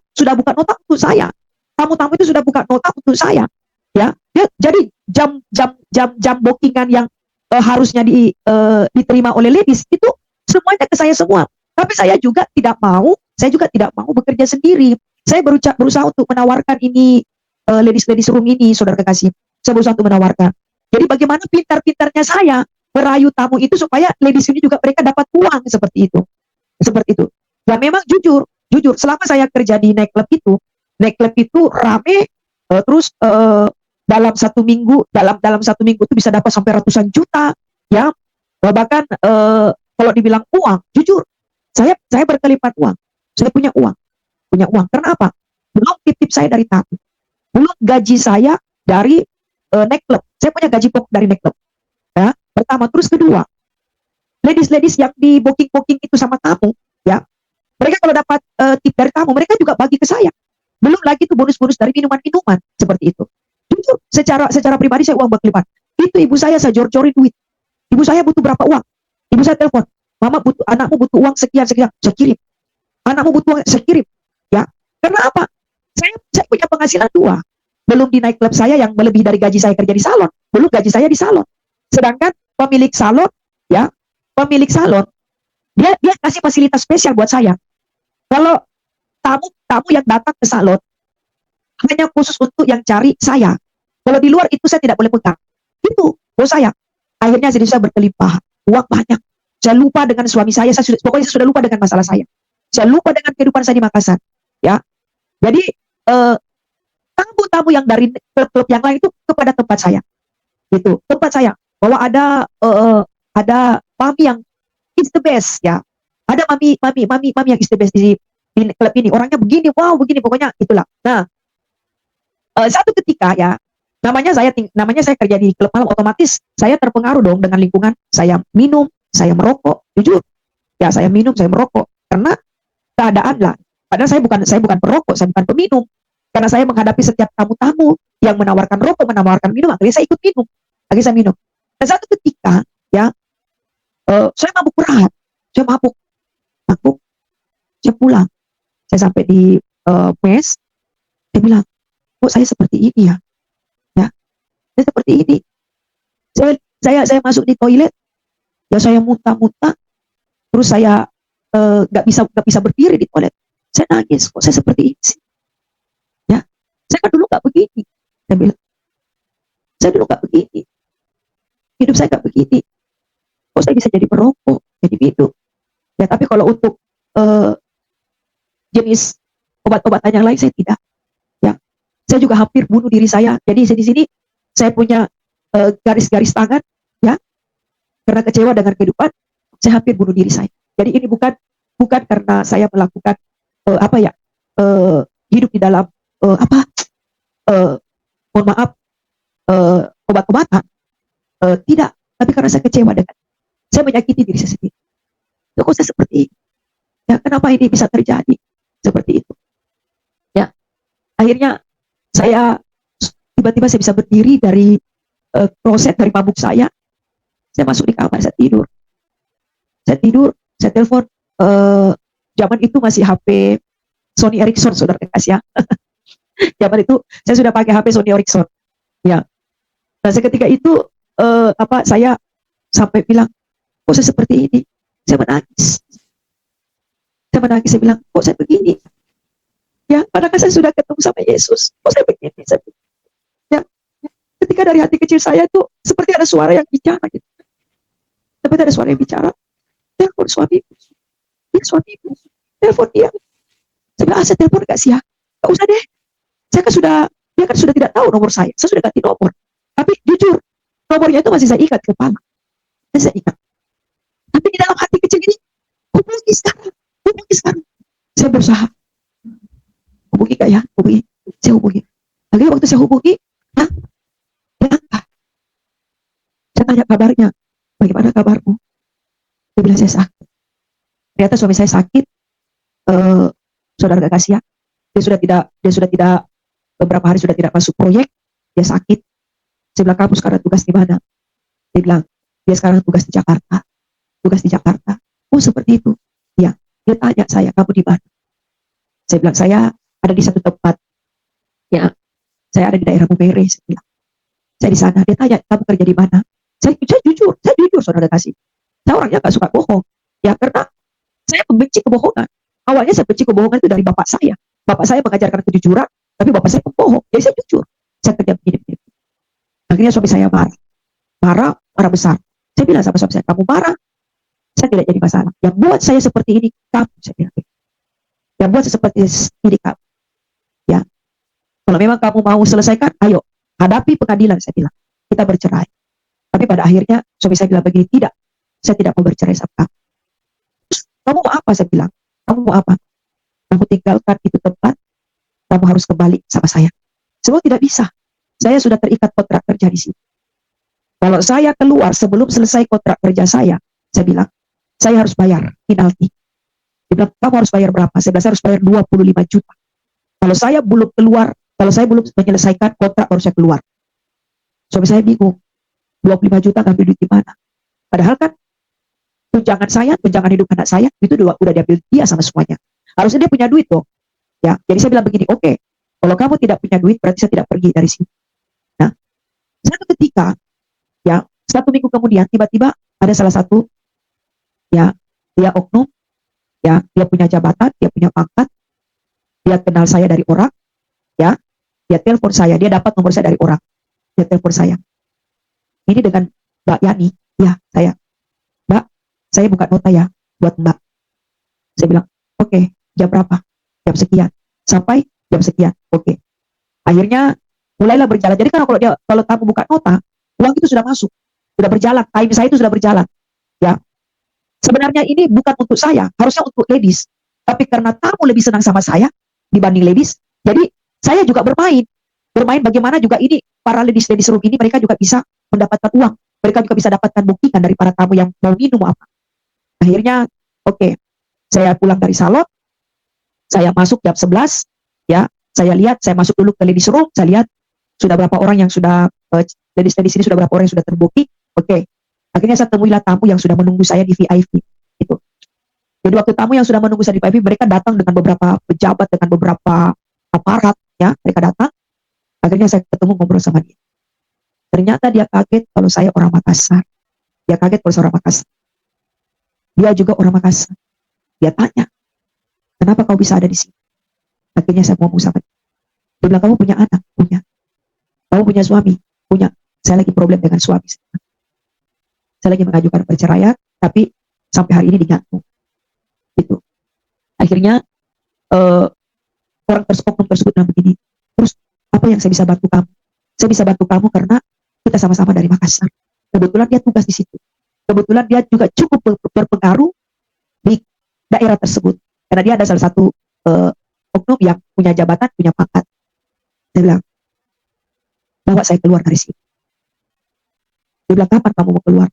untuk saya. Tamu-tamu itu sudah buka nota untuk saya, ya. Jadi jam bookingan yang harusnya diterima oleh ladies itu semuanya ke saya semua. Tapi saya juga tidak mau bekerja sendiri. Saya berusaha untuk menawarkan ini, ladies room ini, saudara kekasih. Saya berusaha untuk menawarkan. Jadi bagaimana pintar-pintarnya saya merayu tamu itu supaya ladies ini juga mereka dapat uang seperti itu. Seperti itu. Ya memang jujur selama saya kerja di nightclub itu rame, terus dalam 1 minggu itu bisa dapat sampai ratusan juta, ya. Bahkan kalau dibilang uang, jujur saya berkelipat uang. Saya punya uang. Karena apa? Belum tip saya dari tamu, belum gaji saya dari nightclub. Saya punya gaji pokok dari nightclub, ya. Pertama, terus kedua, ladies yang di booking itu sama tamu, ya. Mereka kalau dapat tip dari tamu, mereka juga bagi ke saya. Belum lagi tuh bonus-bonus dari minuman-minuman seperti itu. Jujur, secara pribadi saya uang berkelipat. Itu ibu saya jor-jorin duit. Ibu saya butuh berapa uang? Ibu saya telepon, mama butuh, anakmu butuh uang sekian, saya kirim. Anakmu butuh uang, saya kirim. Ya, karena apa? Saya punya penghasilan 2. Belum di nightclub saya yang melebihi dari gaji saya kerja di salon. Belum gaji saya di salon. Sedangkan pemilik salon, ya, dia kasih fasilitas spesial buat saya. Kalau tamu yang datang ke salon hanya khusus untuk yang cari saya. Kalau di luar itu saya tidak boleh pegang. Itu bos saya. Akhirnya saya berkelimpahan, uang banyak. Saya lupa dengan suami saya, pokoknya saya sudah lupa dengan masalah saya. Saya lupa dengan kehidupan saya di Makassar. Ya, jadi tamu-tamu yang dari klub-klub yang lain itu kepada tempat saya. Itu tempat saya. Bahwa ada mami yang is the best, ya. Ada mami yang is the best di klub ini. Orangnya begini, wow begini, pokoknya itulah. Nah, satu ketika ya, namanya saya kerja di klub malam, otomatis saya terpengaruh dong dengan lingkungan. Saya minum, saya merokok, jujur. Ya, saya minum, saya merokok karena keadaan lah. Padahal saya bukan perokok, saya bukan peminum. Karena saya menghadapi setiap tamu-tamu yang menawarkan rokok, menawarkan minum, akhirnya saya ikut minum. Akhirnya saya minum. Dan satu ketika, ya, saya mabuk berat, saya mabuk, saya pulang, saya sampai di mes, saya bilang, kok saya seperti ini ya, ya, saya seperti ini, saya masuk di toilet, ya saya muntah-muntah, terus saya nggak bisa berdiri di toilet, saya nangis, kok saya seperti ini sih, ya, saya kan dulu nggak begini, saya bilang, saya dulu nggak begini, hidup saya nggak begini, kok saya bisa jadi perokok, jadi minum, ya tapi kalau untuk jenis obat-obatan yang lain saya tidak, ya, saya juga hampir bunuh diri saya, jadi di sini saya punya garis-garis tangan, ya, karena kecewa dengan kehidupan, saya hampir bunuh diri saya. Jadi ini bukan karena saya melakukan apa ya, hidup di dalam mohon maaf, obat-obatan, tidak, tapi karena saya kecewa dengan, saya menyakiti diri saya sendiri. Kok saya seperti ini? Ya, kenapa ini bisa terjadi seperti itu? Ya, akhirnya saya tiba-tiba saya bisa berdiri dari kloset, dari mabuk saya masuk di kamar, saya tidur, saya telepon, zaman itu masih HP Sony Ericsson, saudara kasih ya. Zaman itu saya sudah pakai HP Sony Ericsson, ya. Nah, seketika itu saya sampai bilang, kok saya seperti ini? Saya menangis, saya bilang, kok saya begini? Ya, padahal saya sudah ketemu sama Yesus, kok saya begini? Ya, ketika dari hati kecil saya itu seperti ada suara yang bicara gitu. Seperti ada suara yang bicara, telepon suamiku, dia suamiku, telepon dia. Saya bilang, saya telepon gak sih ya? Gak usah deh, dia kan sudah tidak tahu nomor saya sudah ganti nomor. Tapi jujur, nomornya itu masih saya ikat ke kepala, saya ikat. Tapi di dalam hati kecil ini, hubungi sekarang. Saya berusaha, hubungi gak ya? Saya hubungi. Akhirnya waktu saya hubungi, saya tanya kabarnya, bagaimana kabarmu? Dia bilang saya sakit. Ternyata suami saya sakit, saudara gak kasih ya, dia sudah tidak beberapa hari sudah tidak masuk proyek, dia sakit. Saya bilang, kamu sekarang tugas di mana? Dia bilang, dia sekarang tugas di Jakarta. Oh seperti itu, ya. Dia tanya saya, kamu di mana? Saya bilang, saya ada di satu tempat, ya, saya ada di daerah Bumere. Saya bilang, saya di sana. Dia tanya, kamu kerja di mana? Saya jujur saudara kasih, saya orangnya gak suka bohong, ya, karena saya membenci kebohongan. Awalnya saya benci kebohongan itu dari bapak saya mengajarkan kejujuran, tapi bapak saya pembohong, jadi saya jujur, saya kerja begini. Akhirnya suami saya marah besar. Saya bilang sama suami saya, kamu marah, saya tidak jadi masalah. Yang buat saya seperti ini kamu, saya bilang, yang buat saya seperti ini kamu, ya. Kalau memang kamu mau selesaikan, ayo hadapi pengadilan, saya bilang, kita bercerai. Tapi pada akhirnya suami saya bilang begini, tidak, saya tidak mau bercerai sama kamu. Terus, kamu mau apa? Saya bilang, kamu mau apa? Kamu tinggalkan itu tempat, kamu harus kembali sama saya. Semua tidak bisa. Saya sudah terikat kontrak kerja di sini. Kalau saya keluar sebelum selesai kontrak kerja saya bilang, saya harus bayar penalti. Dia bilang, kamu harus bayar berapa? Saya bilang, saya harus bayar 25 juta. Kalau saya belum menyelesaikan kontrak baru saya keluar. Suami saya bingung, 25 juta ngambil duit di mana? Padahal kan tunjangan hidup anak saya itu udah diambil dia sama semuanya. Harusnya dia punya duit dong. Ya, jadi saya bilang begini, oke, kalau kamu tidak punya duit berarti saya tidak pergi dari sini. Nah, satu ketika, ya, 1 minggu kemudian tiba-tiba ada salah satu, ya, dia oknum, ya, dia punya jabatan, dia punya pangkat, dia kenal saya dari orang, ya, dia telepon saya, dia dapat nomor saya dari orang, dia telepon saya, ini dengan Mbak Yani, ya, Mbak, saya buka nota ya buat Mbak. Saya bilang, oke, jam berapa? Jam sekian, sampai jam sekian, oke. Akhirnya mulailah berjalan. Jadi kan kalau kamu buka nota, uang itu sudah masuk, sudah berjalan, time saya itu sudah berjalan, ya. Sebenarnya ini bukan untuk saya, harusnya untuk ladies, tapi karena tamu lebih senang sama saya dibanding ladies, jadi saya juga bermain bagaimana juga ini para ladies room ini, mereka juga bisa mendapatkan uang, mereka juga bisa dapatkan buktikan dari para tamu yang mau minum apa. Akhirnya oke, saya pulang dari salon, saya masuk jam 11, ya, saya masuk dulu ke ladies room, saya lihat sudah berapa orang yang sudah ladies ini sudah berapa orang yang sudah terbukti. Oke. Akhirnya saya temuilah tamu yang sudah menunggu saya di VIP. Itu. Jadi waktu tamu yang sudah menunggu saya di VIP, mereka datang dengan beberapa pejabat, dengan beberapa aparat, ya, mereka datang. Akhirnya saya ketemu ngobrol sama dia. Ternyata dia kaget kalau saya orang Makassar. Dia kaget kalau saya orang Makassar. Dia juga orang Makassar. Dia tanya, kenapa kau bisa ada di sini? Akhirnya saya ngomong sama dia. Dia bilang, kamu punya anak? Punya. Kamu punya suami? Punya. Saya lagi problem dengan suami. Saya lagi mengajukan perceraian, tapi sampai hari ini digantung. Gitu. Akhirnya orang tersebut bilang begini, terus apa yang saya bisa bantu kamu? Saya bisa bantu kamu karena kita sama-sama dari Makassar. Kebetulan dia tugas di situ. Kebetulan dia juga cukup berpengaruh di daerah tersebut. Karena dia ada salah satu oknum yang punya jabatan, punya pangkat. Dia bilang, bawa saya keluar dari sini. Dia bilang, kapan kamu mau keluar?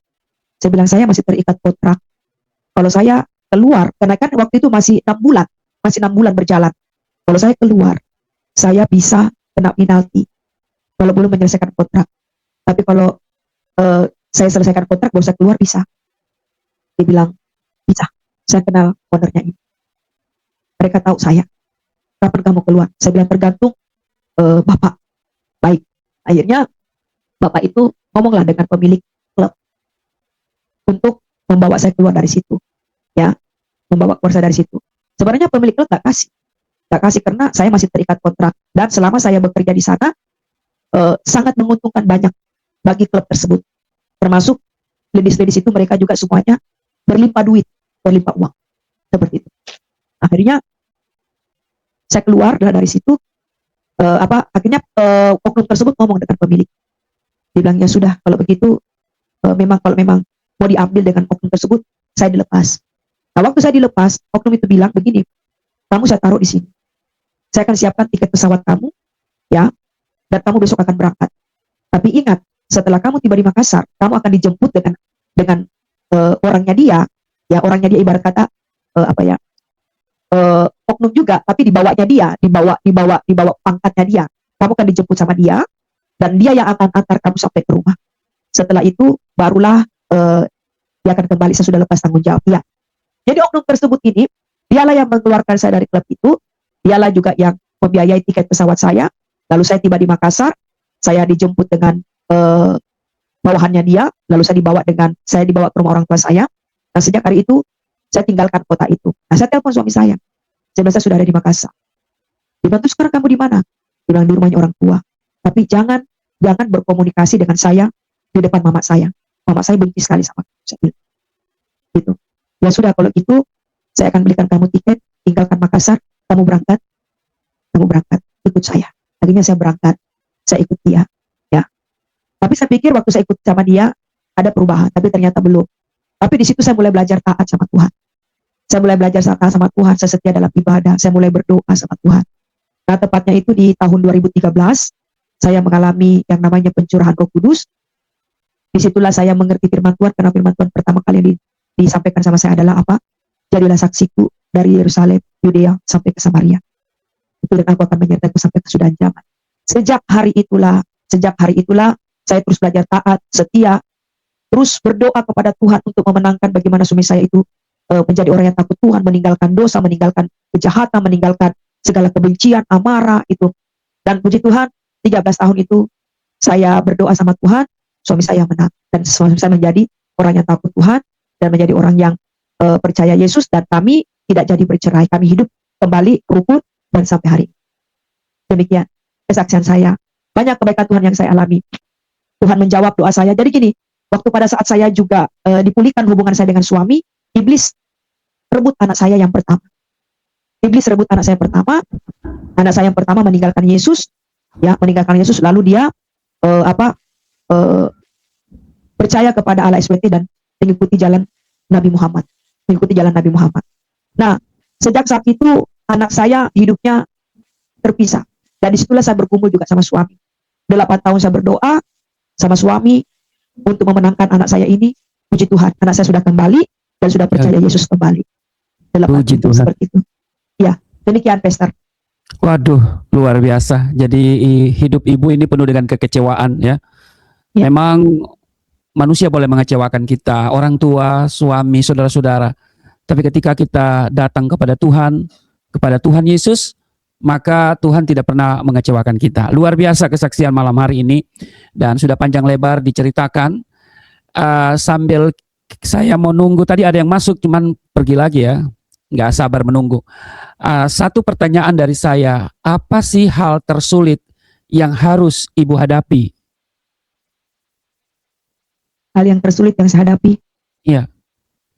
Saya bilang, saya masih terikat kontrak. Kalau saya keluar, karena kan waktu itu masih 6 bulan, masih 6 bulan berjalan. Kalau saya keluar, saya bisa kena penalti kalau belum menyelesaikan kontrak. Tapi kalau saya selesaikan kontrak, baru saya keluar bisa. Dia bilang, bisa. Saya kenal ownernya ini. Mereka tahu saya. Kapan kamu keluar? Saya bilang, tergantung Bapak. Baik. Akhirnya Bapak itu ngomonglah dengan pemilik klub untuk membawa saya keluar dari situ. Ya, membawa keluar saya dari situ. Sebenarnya pemilik klub gak kasih karena saya masih terikat kontrak, dan selama saya bekerja di sana sangat menguntungkan banyak bagi klub tersebut, termasuk ladies itu mereka juga semuanya berlimpah duit, berlimpah uang, seperti itu. Akhirnya saya keluar dari situ. Akhirnya oknum tersebut ngomong dengan pemilik, dibilang, ya sudah, kalau begitu kalau memang mau diambil dengan oknum tersebut, saya dilepas. Nah, waktu saya dilepas, oknum itu bilang begini, kamu saya taruh di sini, saya akan siapkan tiket pesawat kamu, ya, dan kamu besok akan berangkat. Tapi ingat, setelah kamu tiba di Makassar, kamu akan dijemput dengan orangnya dia, ya, orangnya dia ibarat kata oknum juga, tapi dibawa pangkatnya dia. Kamu akan dijemput sama dia, dan dia yang akan antar kamu sampai ke rumah. Setelah itu barulah dia akan kembali sesudah lepas tanggung jawab. Ya. Jadi oknum tersebut ini, dialah yang mengeluarkan saya dari klub itu, dialah juga yang membiayai tiket pesawat saya. Lalu saya tiba di Makassar, saya dijemput dengan bawahannya dia, lalu saya dibawa ke rumah orang tua saya. Dan sejak hari itu saya tinggalkan kota itu. Nah, saya telepon suami saya bilang, saya sudah ada di Makassar. Dia bilang, terus sekarang kamu di mana? Dia bilang, di rumahnya orang tua. Tapi jangan berkomunikasi dengan saya di depan mama saya. Mama saya benci sekali sama kamu. Saya bilang, gitu. Ya sudah, kalau gitu saya akan belikan kamu tiket, tinggalkan Makassar, kamu berangkat, ikut saya. Akhirnya saya berangkat, saya ikut dia, ya. Tapi saya pikir waktu saya ikut sama dia ada perubahan, tapi ternyata belum. Tapi di situ saya mulai belajar taat sama Tuhan. Saya mulai belajar taat sama Tuhan, saya setia dalam ibadah, saya mulai berdoa sama Tuhan. Nah, tepatnya itu di tahun 2013, saya mengalami yang namanya pencurahan Roh Kudus. Disitulah saya mengerti firman Tuhan, karena firman Tuhan pertama kali disampaikan sama saya adalah apa? Jadilah saksiku dari Yerusalem, Yudea sampai ke Samaria. Itu, dan aku akan menyertaku sampai kesudahan zaman. Sejak hari itulah saya terus belajar taat, setia, terus berdoa kepada Tuhan untuk memenangkan bagaimana suami saya itu menjadi orang yang takut Tuhan, meninggalkan dosa, meninggalkan kejahatan, meninggalkan segala kebencian, amarah itu. Dan puji Tuhan, 13 tahun itu saya berdoa sama Tuhan, suami saya menang, dan suami saya menjadi orang yang takut Tuhan dan menjadi orang yang percaya Yesus, dan kami tidak jadi bercerai, kami hidup kembali rukun dan sampai hari ini. Demikian kesaksian saya. Banyak kebaikan Tuhan yang saya alami. Tuhan menjawab doa saya. Jadi gini, waktu pada saat saya juga dipulihkan hubungan saya dengan suami, iblis rebut anak saya yang pertama. Anak saya yang pertama meninggalkan Yesus, ya, lalu dia percaya kepada Allah SWT dan mengikuti jalan Nabi Muhammad. Nah, sejak saat itu anak saya hidupnya terpisah. Dan disitulah saya berkumpul juga sama suami. 8 tahun saya berdoa sama suami untuk memenangkan anak saya ini. Puji Tuhan, anak saya sudah kembali dan sudah percaya Yesus kembali. 8 Puji tahun Tuhan. seperti itu. Ya, demikian Pastor. Waduh, luar biasa. Jadi hidup ibu ini penuh dengan kekecewaan, ya. Ya. Memang manusia boleh mengecewakan kita, orang tua, suami, saudara-saudara. Tapi ketika kita datang kepada Tuhan Yesus, maka Tuhan tidak pernah mengecewakan kita. Luar biasa kesaksian malam hari ini, dan sudah panjang lebar diceritakan. Sambil saya mau nunggu, tadi ada yang masuk cuman pergi lagi ya, nggak sabar menunggu. Satu pertanyaan dari saya, apa sih hal tersulit yang harus Ibu hadapi? Hal yang tersulit yang saya hadapi. Iya.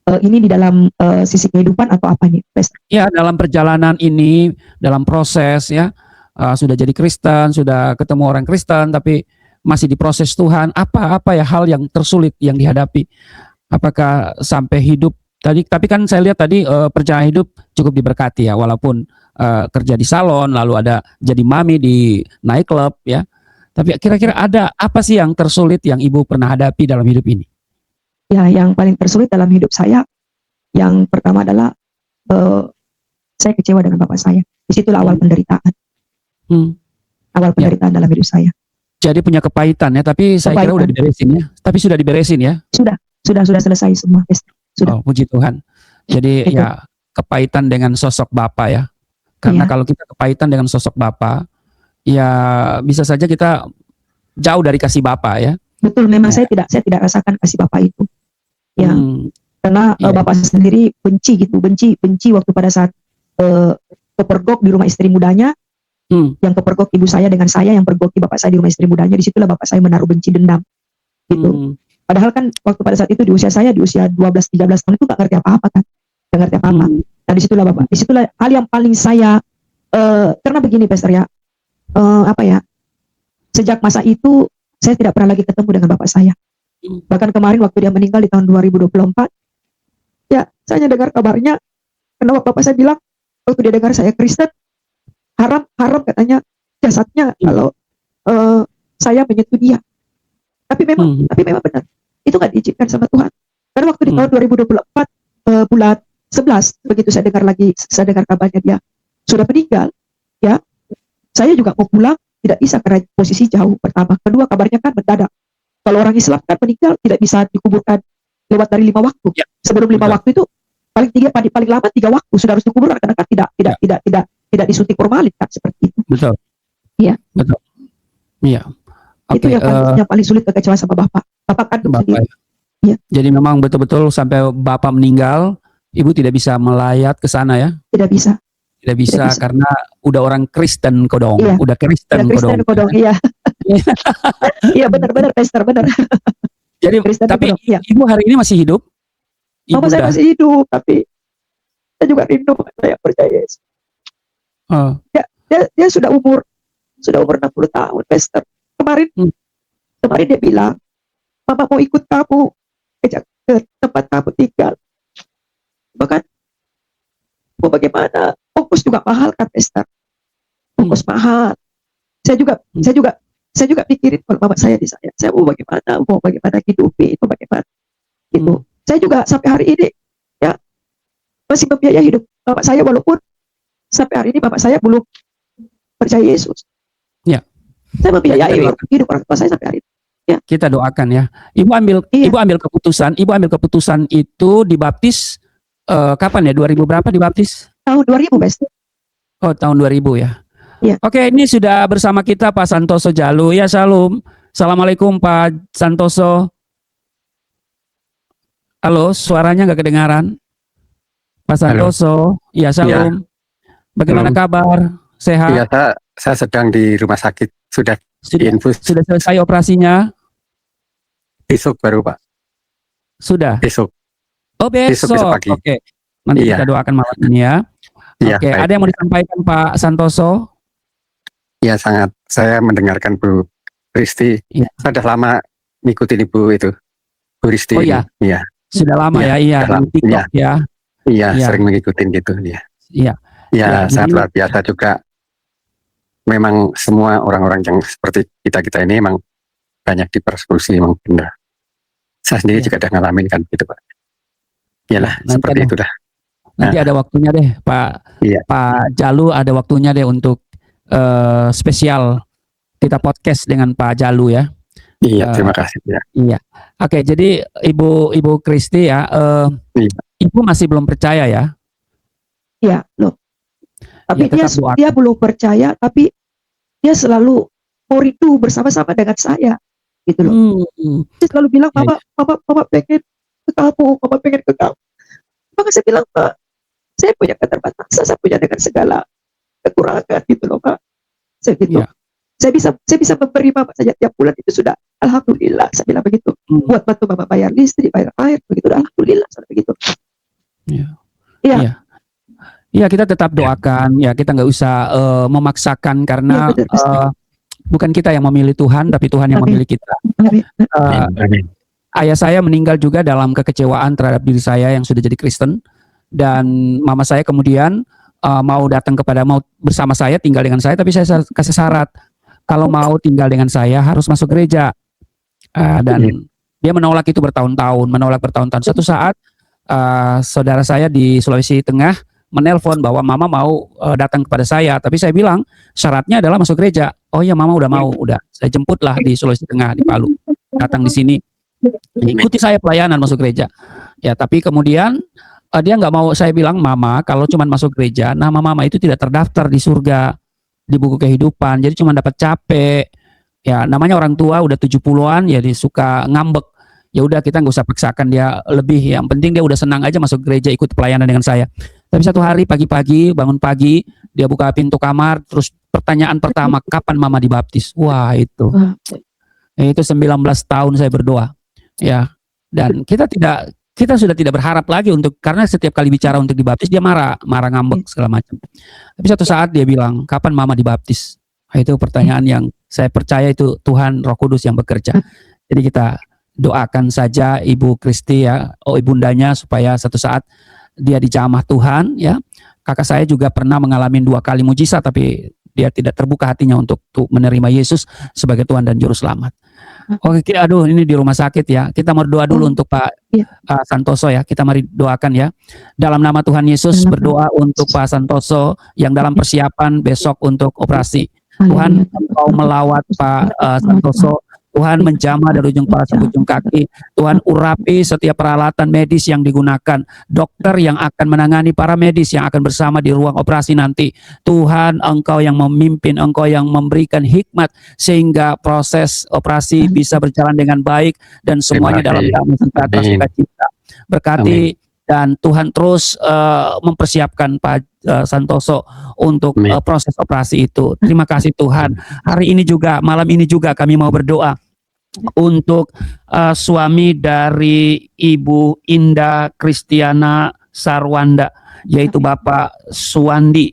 Ini di dalam sisi kehidupan atau apanya, Pastor? Ya, dalam perjalanan ini, dalam proses ya, sudah jadi Kristen, sudah ketemu orang Kristen, tapi masih diproses Tuhan. Apa ya hal yang tersulit yang dihadapi? Apakah sampai hidup tadi? Tapi kan saya lihat tadi perjalanan hidup cukup diberkati ya, walaupun kerja di salon, lalu ada jadi mami di nightclub ya. Tapi kira-kira ada apa sih yang tersulit yang Ibu pernah hadapi dalam hidup ini? Ya, yang paling tersulit dalam hidup saya, yang pertama adalah saya kecewa dengan bapak saya. Disitulah awal penderitaan. Awal penderitaan dalam hidup saya. Jadi punya kepahitan ya, tapi saya kira udah diberesin ya. Tapi sudah diberesin ya? Sudah selesai semua. Sudah. Oh, puji Tuhan. Jadi Itu. ya kepahitan dengan sosok bapak ya. Karena kalau kita kepahitan dengan sosok bapak, ya bisa saja kita jauh dari kasih bapak ya. Betul, memang saya tidak rasakan kasih bapak itu. Ya, karena bapak sendiri benci waktu pada saat kepergok di rumah istri mudanya, yang kepergok ibu saya dengan saya, yang pergoki bapak saya di rumah istri mudanya. Disitulah bapak saya menaruh benci dendam, gitu. Padahal kan waktu pada saat itu di usia saya, di usia 12-13 tahun itu gak ngerti apa-apa kan, gak ngerti apa-apa. Nah disitulah hal yang paling saya, karena begini Pastor ya, sejak masa itu saya tidak pernah lagi ketemu dengan bapak saya. Bahkan kemarin waktu dia meninggal di tahun 2024, ya saya dengar kabarnya, karena bapak saya bilang waktu dia dengar saya Kristen, haram katanya jasadnya kalau saya menyentuh dia. Tapi memang benar, itu nggak diizinkan sama Tuhan. Karena waktu di tahun 2024 bulan 11, begitu saya dengar kabarnya dia sudah meninggal, ya saya juga mau pulang tidak bisa karena posisi jauh, pertama. Kedua, kabarnya kan mendadak. Kalau orang Islam kan meninggal tidak bisa dikuburkan lewat dari 5 waktu. Ya, sebelum 5 waktu itu paling lama 3 waktu sudah harus dikuburkan, karena kan tidak disuntik formalin kan, seperti itu. Betul. Iya. Betul. Iya. Itu yang paling sulit kekecewaan sama bapak. Bapak kandung sendiri. Ya. Jadi memang betul-betul sampai bapak meninggal, Ibu tidak bisa melayat ke sana ya? Tidak bisa. Tidak bisa karena udah orang Kristen kodong, udah Kristen kodong. Iya. Iya benar Pastor, benar. Jadi Kristen tapi kodong, Ibu hari ini masih hidup? Bapak saya masih hidup, tapi saya juga rindu saya percaya Yesus. Dia sudah umur 60 tahun Pastor. Kemarin dia bilang, Mama mau ikut kamu ke tempat kamu tinggal. Bahkan mau bagaimana? Ongkos juga mahal kan, Pastor. Ongkos mahal. Saya juga pikirin kalau bapak saya di saya mau bagaimana hidupi, mau bagaimana gitu. Saya juga sampai hari ini ya masih membiayai hidup bapak saya, walaupun sampai hari ini bapak saya belum percaya Yesus. Ya. Saya membiayai hidup orang tua saya sampai hari ini. Ya. Kita doakan ya. Ibu ambil keputusan itu dibaptis kapan ya? 2000 berapa dibaptis? Tahun 2000, Pastor. Oh, tahun 2000 ya. Ya. Oke, ini sudah bersama kita Pak Santoso Jalu. Ya, Shalom. Assalamualaikum Pak Santoso. Halo, suaranya nggak kedengaran. Pak Santoso. Ya, Shalom. Ya. Bagaimana kabar? Sehat? Iya, saya sedang di rumah sakit. Sudah selesai operasinya? Besok baru, Pak. Sudah? Besok. Oh, besok pagi. Oke. Nanti kita doakan malam ini ya. Oke, ada yang mau disampaikan Pak Santoso? Ya, sangat. Saya mendengarkan Bu Risti. Ya. Saya sudah lama ngikutin Ibu itu. Bu Risti. Oh iya? Iya. Sudah lama ya? Iya, di TikTok ya? Iya, sering mengikutin gitu. Iya. Iya. Ya, sangat luar biasa juga. Memang semua orang-orang yang seperti kita ini memang banyak dipersekusi, memang benar. Saya sendiri juga udah ngalamin kan gitu, Pak. Iyalah, seperti itu dah. Nanti ada waktunya deh Pak Jalu, ada waktunya deh untuk spesial kita podcast dengan Pak Jalu ya. Iya, Eh, terima kasih ya. iya. Oke, jadi Ibu Kristi ya, Iya. Ibu masih belum percaya ya? Iya, loh. Ya, Tapi tetap dia doakan. belum percaya, tapi dia selalu mau rindu bersama-sama dengan saya, gitu loh. Dia selalu bilang, Ya, Papa pengen ke kamu, Papa pengen ke kamu. Maka saya bilang, Pak, saya punya keterbatasan, saya punya dengan segala kekurangan gitu loh, Pak. Saya gitu. ya. Saya bisa memberi Bapak saja tiap bulan itu sudah alhamdulillah, saya bilang begitu. Hmm, Buat bantu Bapak bayar listrik, bayar air, begitu alhamdulillah, saya begitu. ya. Iya. Iya. Iya, kita tetap doakan ya, kita nggak usah memaksakan Iya, karena betul, Pastor. bukan kita yang memilih Tuhan, tapi Tuhan yang Amin. memilih kita. Amin. Eh, Amin. Ayah saya meninggal juga dalam kekecewaan terhadap diri saya yang sudah jadi Kristen, dan mama saya kemudian mau bersama saya, tinggal dengan saya, tapi saya kasih syarat kalau mau tinggal dengan saya harus masuk gereja. Dan dia menolak itu bertahun-tahun. Suatu saat saudara saya di Sulawesi Tengah menelpon bahwa mama mau datang kepada saya, tapi saya bilang syaratnya adalah masuk gereja. Oh ya, mama udah mau, udah saya jemputlah di Sulawesi Tengah, di Palu, datang di sini, ikuti saya pelayanan masuk gereja. Ya, tapi kemudian dia nggak mau. Saya bilang, mama, kalau cuma masuk gereja, nama mama itu tidak terdaftar di surga, di buku kehidupan, jadi cuma dapat capek. Ya, namanya orang tua udah 70-an, ya dia suka ngambek. Ya udah, kita nggak usah paksakan dia lebih. Yang penting dia udah senang aja masuk gereja, ikut pelayanan dengan saya. Tapi satu hari pagi-pagi, bangun pagi, dia buka pintu kamar, terus pertanyaan pertama, kapan mama dibaptis? Wah, itu. Itu 19 tahun saya berdoa. Ya. Dan kita sudah tidak berharap lagi karena setiap kali bicara untuk dibaptis dia marah ngambek segala macam. Tapi satu saat dia bilang, kapan mama dibaptis? Itu pertanyaan yang saya percaya itu Tuhan Roh Kudus yang bekerja. Jadi kita doakan saja Ibu Kristi ya, ibundanya, supaya satu saat dia dijamah Tuhan ya. Kakak saya juga pernah mengalami 2 kali mujizat, tapi dia tidak terbuka hatinya untuk menerima Yesus sebagai Tuhan dan Juru Selamat. Oke, aduh, ini di rumah sakit ya. Kita mau doa dulu untuk Pak Santoso ya. Kita mari doakan ya. Dalam nama Tuhan Yesus berdoa untuk Pak Santoso yang dalam persiapan besok untuk operasi. Tuhan, Engkau melawat Pak Santoso. Tuhan menjamah dari ujung kepala sampai ujung kaki. Tuhan urapi setiap peralatan medis yang digunakan, dokter yang akan menangani para medis yang akan bersama di ruang operasi nanti. Tuhan, Engkau yang memimpin, Engkau yang memberikan hikmat sehingga proses operasi bisa berjalan dengan baik dan semuanya dalam damai sejahtera sukacita. Berkati. Dan Tuhan terus mempersiapkan Pak Santoso untuk proses operasi itu. Terima kasih Tuhan. Hari ini juga, malam ini juga kami mau berdoa untuk suami dari Ibu Indah Kristiana Sarwanda, yaitu Bapak Suwandi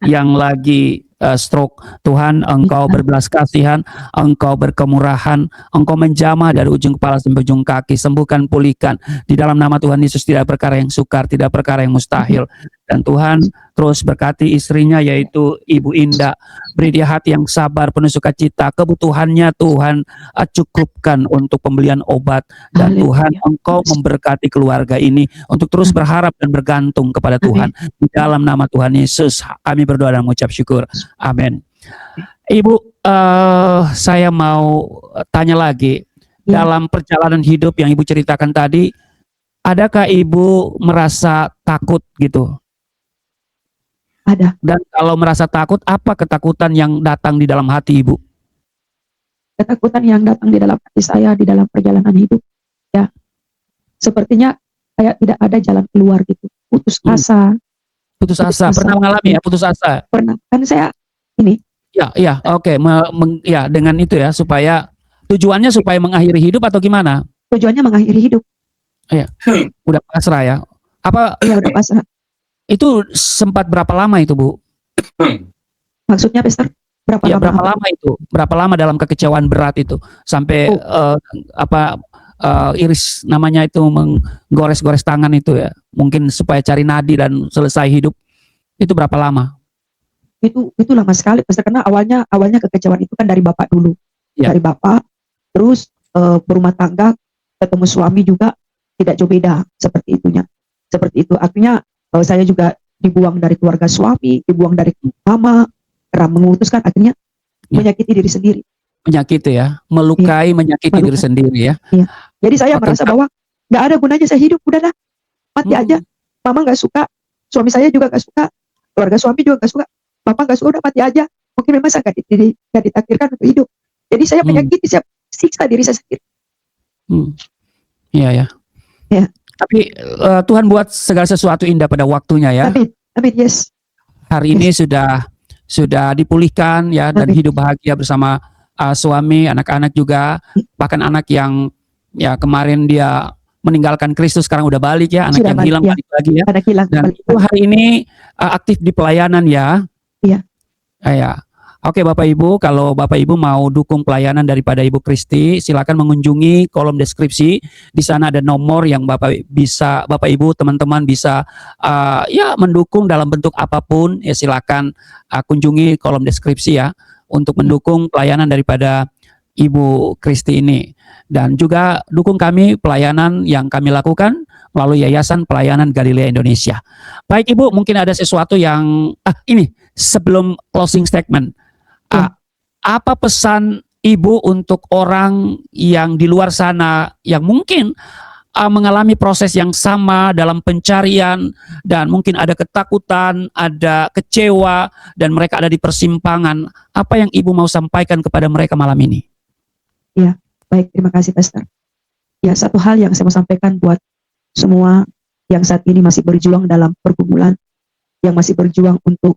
yang lagi stroke. Tuhan, Engkau berbelas kasihan, Engkau berkemurahan, Engkau menjamah dari ujung kepala sampai ujung kaki, sembuhkan, pulihkan. Di dalam nama Tuhan Yesus, tidak perkara yang sukar, tidak perkara yang mustahil. Dan Tuhan terus berkati istrinya, yaitu Ibu Indah. Beri dia hati yang sabar, penuh sukacita. Kebutuhannya Tuhan cukupkan untuk pembelian obat. Dan Tuhan, Engkau memberkati keluarga ini untuk terus berharap dan bergantung kepada Tuhan. Di dalam nama Tuhan Yesus, kami berdoa dan mengucap syukur. Amin. Ibu, saya mau tanya lagi. Dalam perjalanan hidup yang Ibu ceritakan tadi, adakah Ibu merasa takut gitu? Ada. Dan kalau merasa takut, apa ketakutan yang datang di dalam hati Ibu? Ketakutan yang datang di dalam hati saya di dalam perjalanan hidup, ya, sepertinya kayak tidak ada jalan keluar gitu. Putus asa. Putus asa. Pernah mengalami ya putus asa? Pernah. Kan saya ini. Ya, oke. Ya, dengan itu ya, supaya tujuannya supaya mengakhiri hidup atau gimana? Tujuannya mengakhiri hidup. Iya. Udah pasrah ya. Apa? Iya, udah pasrah. Itu sempat berapa lama itu, Bu? Maksudnya, Pastor? Berapa lama itu? Berapa lama dalam kekecewaan berat itu sampai iris namanya itu menggores-gores tangan itu ya? Mungkin supaya cari nadi dan selesai hidup. Itu berapa lama? Itu lama sekali, Pastor, karena awalnya kekecewaan itu kan dari Bapak dulu. Ya. Dari Bapak, terus berumah tangga, ketemu suami juga tidak jauh beda seperti itunya. Seperti itu. Akhirnya saya juga dibuang dari keluarga suami, dibuang dari mama, karena memutuskan akhirnya menyakiti diri sendiri. menyakiti ya, melukai, menyakiti diri Melukai. sendiri ya. Jadi saya Oke, merasa bahwa nggak ada gunanya saya hidup, udah dah, mati aja. Mama nggak suka, suami saya juga nggak suka, keluarga suami juga nggak suka, bapak nggak suka, udah mati aja. Mungkin memang saya nggak ditakdirkan untuk hidup. Jadi saya menyakiti, saya siksa diri saya sendiri. Iya ya. Ya. Tapi Tuhan buat segala sesuatu indah pada waktunya ya. Amin, amin, yes. Hari ini sudah dipulihkan ya, dan Amin. hidup bahagia bersama suami, anak-anak juga, bahkan anak yang ya kemarin dia meninggalkan Kristus sekarang udah balik ya, anak Sudah yang balik, hilang ya. balik lagi ya. Anak hilang, Dan balik. itu hari ini aktif di pelayanan ya. Iya. Ya. Oke Bapak Ibu, kalau Bapak Ibu mau dukung pelayanan daripada Ibu Kristi, silakan mengunjungi kolom deskripsi. Di sana ada nomor yang Bapak Ibu, teman-teman bisa ya mendukung dalam bentuk apapun. Ya silakan kunjungi kolom deskripsi ya untuk mendukung pelayanan daripada Ibu Kristi ini. Dan juga dukung kami pelayanan yang kami lakukan melalui Yayasan Pelayanan Galilea Indonesia. Baik Ibu, mungkin ada sesuatu yang ini sebelum closing statement. Apa pesan Ibu untuk orang yang di luar sana yang mungkin mengalami proses yang sama dalam pencarian, dan mungkin ada ketakutan, ada kecewa, dan mereka ada di persimpangan? Apa yang Ibu mau sampaikan kepada mereka malam ini? Ya, baik, terima kasih Pastor. Ya, satu hal yang saya mau sampaikan buat semua yang saat ini masih berjuang dalam pergumulan, yang masih berjuang untuk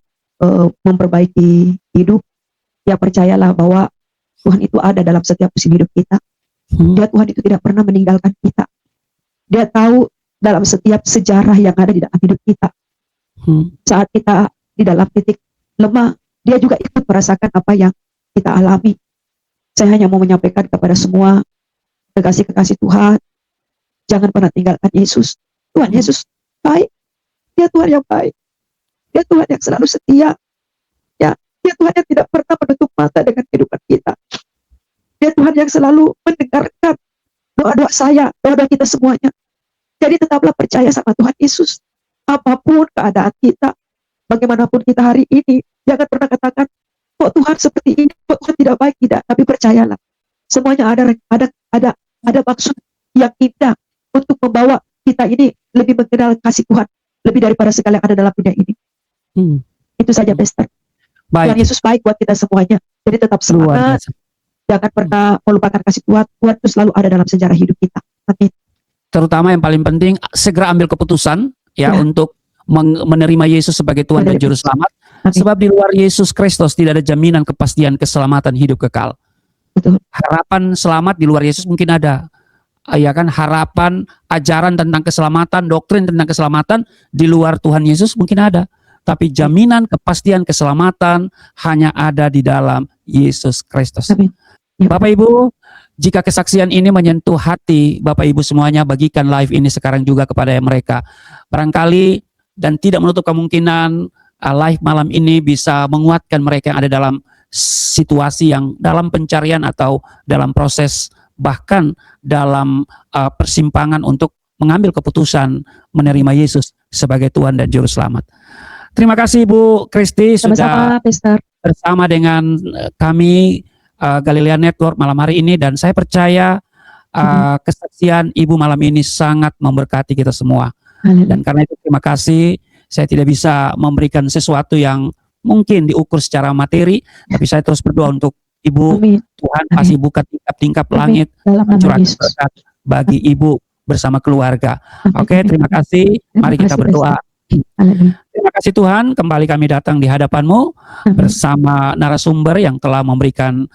memperbaiki hidup, ya percayalah bahwa Tuhan itu ada dalam setiap musim hidup kita. Dia, Tuhan itu tidak pernah meninggalkan kita. Dia tahu dalam setiap sejarah yang ada di dalam hidup kita. Saat kita di dalam titik lemah, dia juga ikut merasakan apa yang kita alami. Saya hanya mau menyampaikan kepada semua kekasih-kekasih Tuhan, jangan pernah tinggalkan Yesus. Tuhan Yesus baik. Dia Tuhan yang baik. Dia Tuhan yang selalu setia. Ya, dia Tuhan yang tidak pernah menutup mata dengan kehidupan kita. Dia Tuhan yang selalu mendengarkan doa-doa saya, doa-doa kita semuanya. Jadi tetaplah percaya sama Tuhan Yesus. Apapun keadaan kita, bagaimanapun kita hari ini, jangan pernah katakan, kok Tuhan seperti ini, kok Tuhan tidak baik, tidak. Tapi percayalah, semuanya ada maksud yang indah untuk membawa kita ini lebih mengenal kasih Tuhan, lebih daripada segala yang ada dalam dunia ini. Itu saja, Pastor. Tuhan Yesus baik buat kita semuanya. Jadi tetap semangat. Jangan pernah melupakan kasih Tuhan. Tuhan itu selalu ada dalam sejarah hidup kita. Amin. Terutama yang paling penting, segera ambil keputusan ya untuk menerima Yesus sebagai Tuhan dan Juru Selamat. Amin. Sebab di luar Yesus Kristus tidak ada jaminan kepastian keselamatan hidup kekal. Betul. Harapan selamat di luar Yesus mungkin ada. Ya kan, harapan, ajaran tentang keselamatan, doktrin tentang keselamatan di luar Tuhan Yesus mungkin ada. Tapi jaminan kepastian keselamatan hanya ada di dalam Yesus Kristus. Amin. Ya. Bapak Ibu, jika kesaksian ini menyentuh hati Bapak Ibu semuanya, bagikan live ini sekarang juga kepada mereka. Barangkali dan tidak menutup kemungkinan live malam ini bisa menguatkan mereka yang ada dalam situasi yang dalam pencarian atau dalam proses, bahkan dalam persimpangan untuk mengambil keputusan menerima Yesus sebagai Tuhan dan Juru Selamat. Terima kasih Ibu Kristi sudah bersama dengan kami Galilea Network malam hari ini, dan saya percaya kesaksian Ibu malam ini sangat memberkati kita semua. Dan karena itu terima kasih. Saya tidak bisa memberikan sesuatu yang mungkin diukur secara materi, tapi saya terus berdoa untuk Ibu. Amin. Tuhan kasih buka tingkap langit, curahkan berkat bagi Ibu bersama keluarga. Oke, terima kasih. Mari kita berdoa. Terima kasih Tuhan, kembali kami datang di hadapan-Mu bersama narasumber yang telah memberikan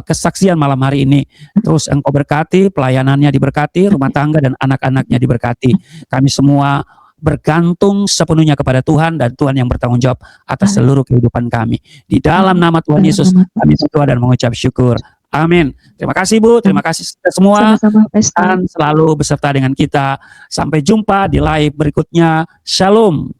kesaksian malam hari ini. Terus Engkau berkati, pelayanannya diberkati, rumah tangga dan anak-anaknya diberkati. Kami semua bergantung sepenuhnya kepada Tuhan, dan Tuhan yang bertanggung jawab atas seluruh kehidupan kami. Di dalam nama Tuhan Yesus kami berdoa dan mengucap syukur. Amin. Terima kasih Bu, terima kasih semua. Dan selalu beserta dengan kita. Sampai jumpa di live berikutnya. Shalom.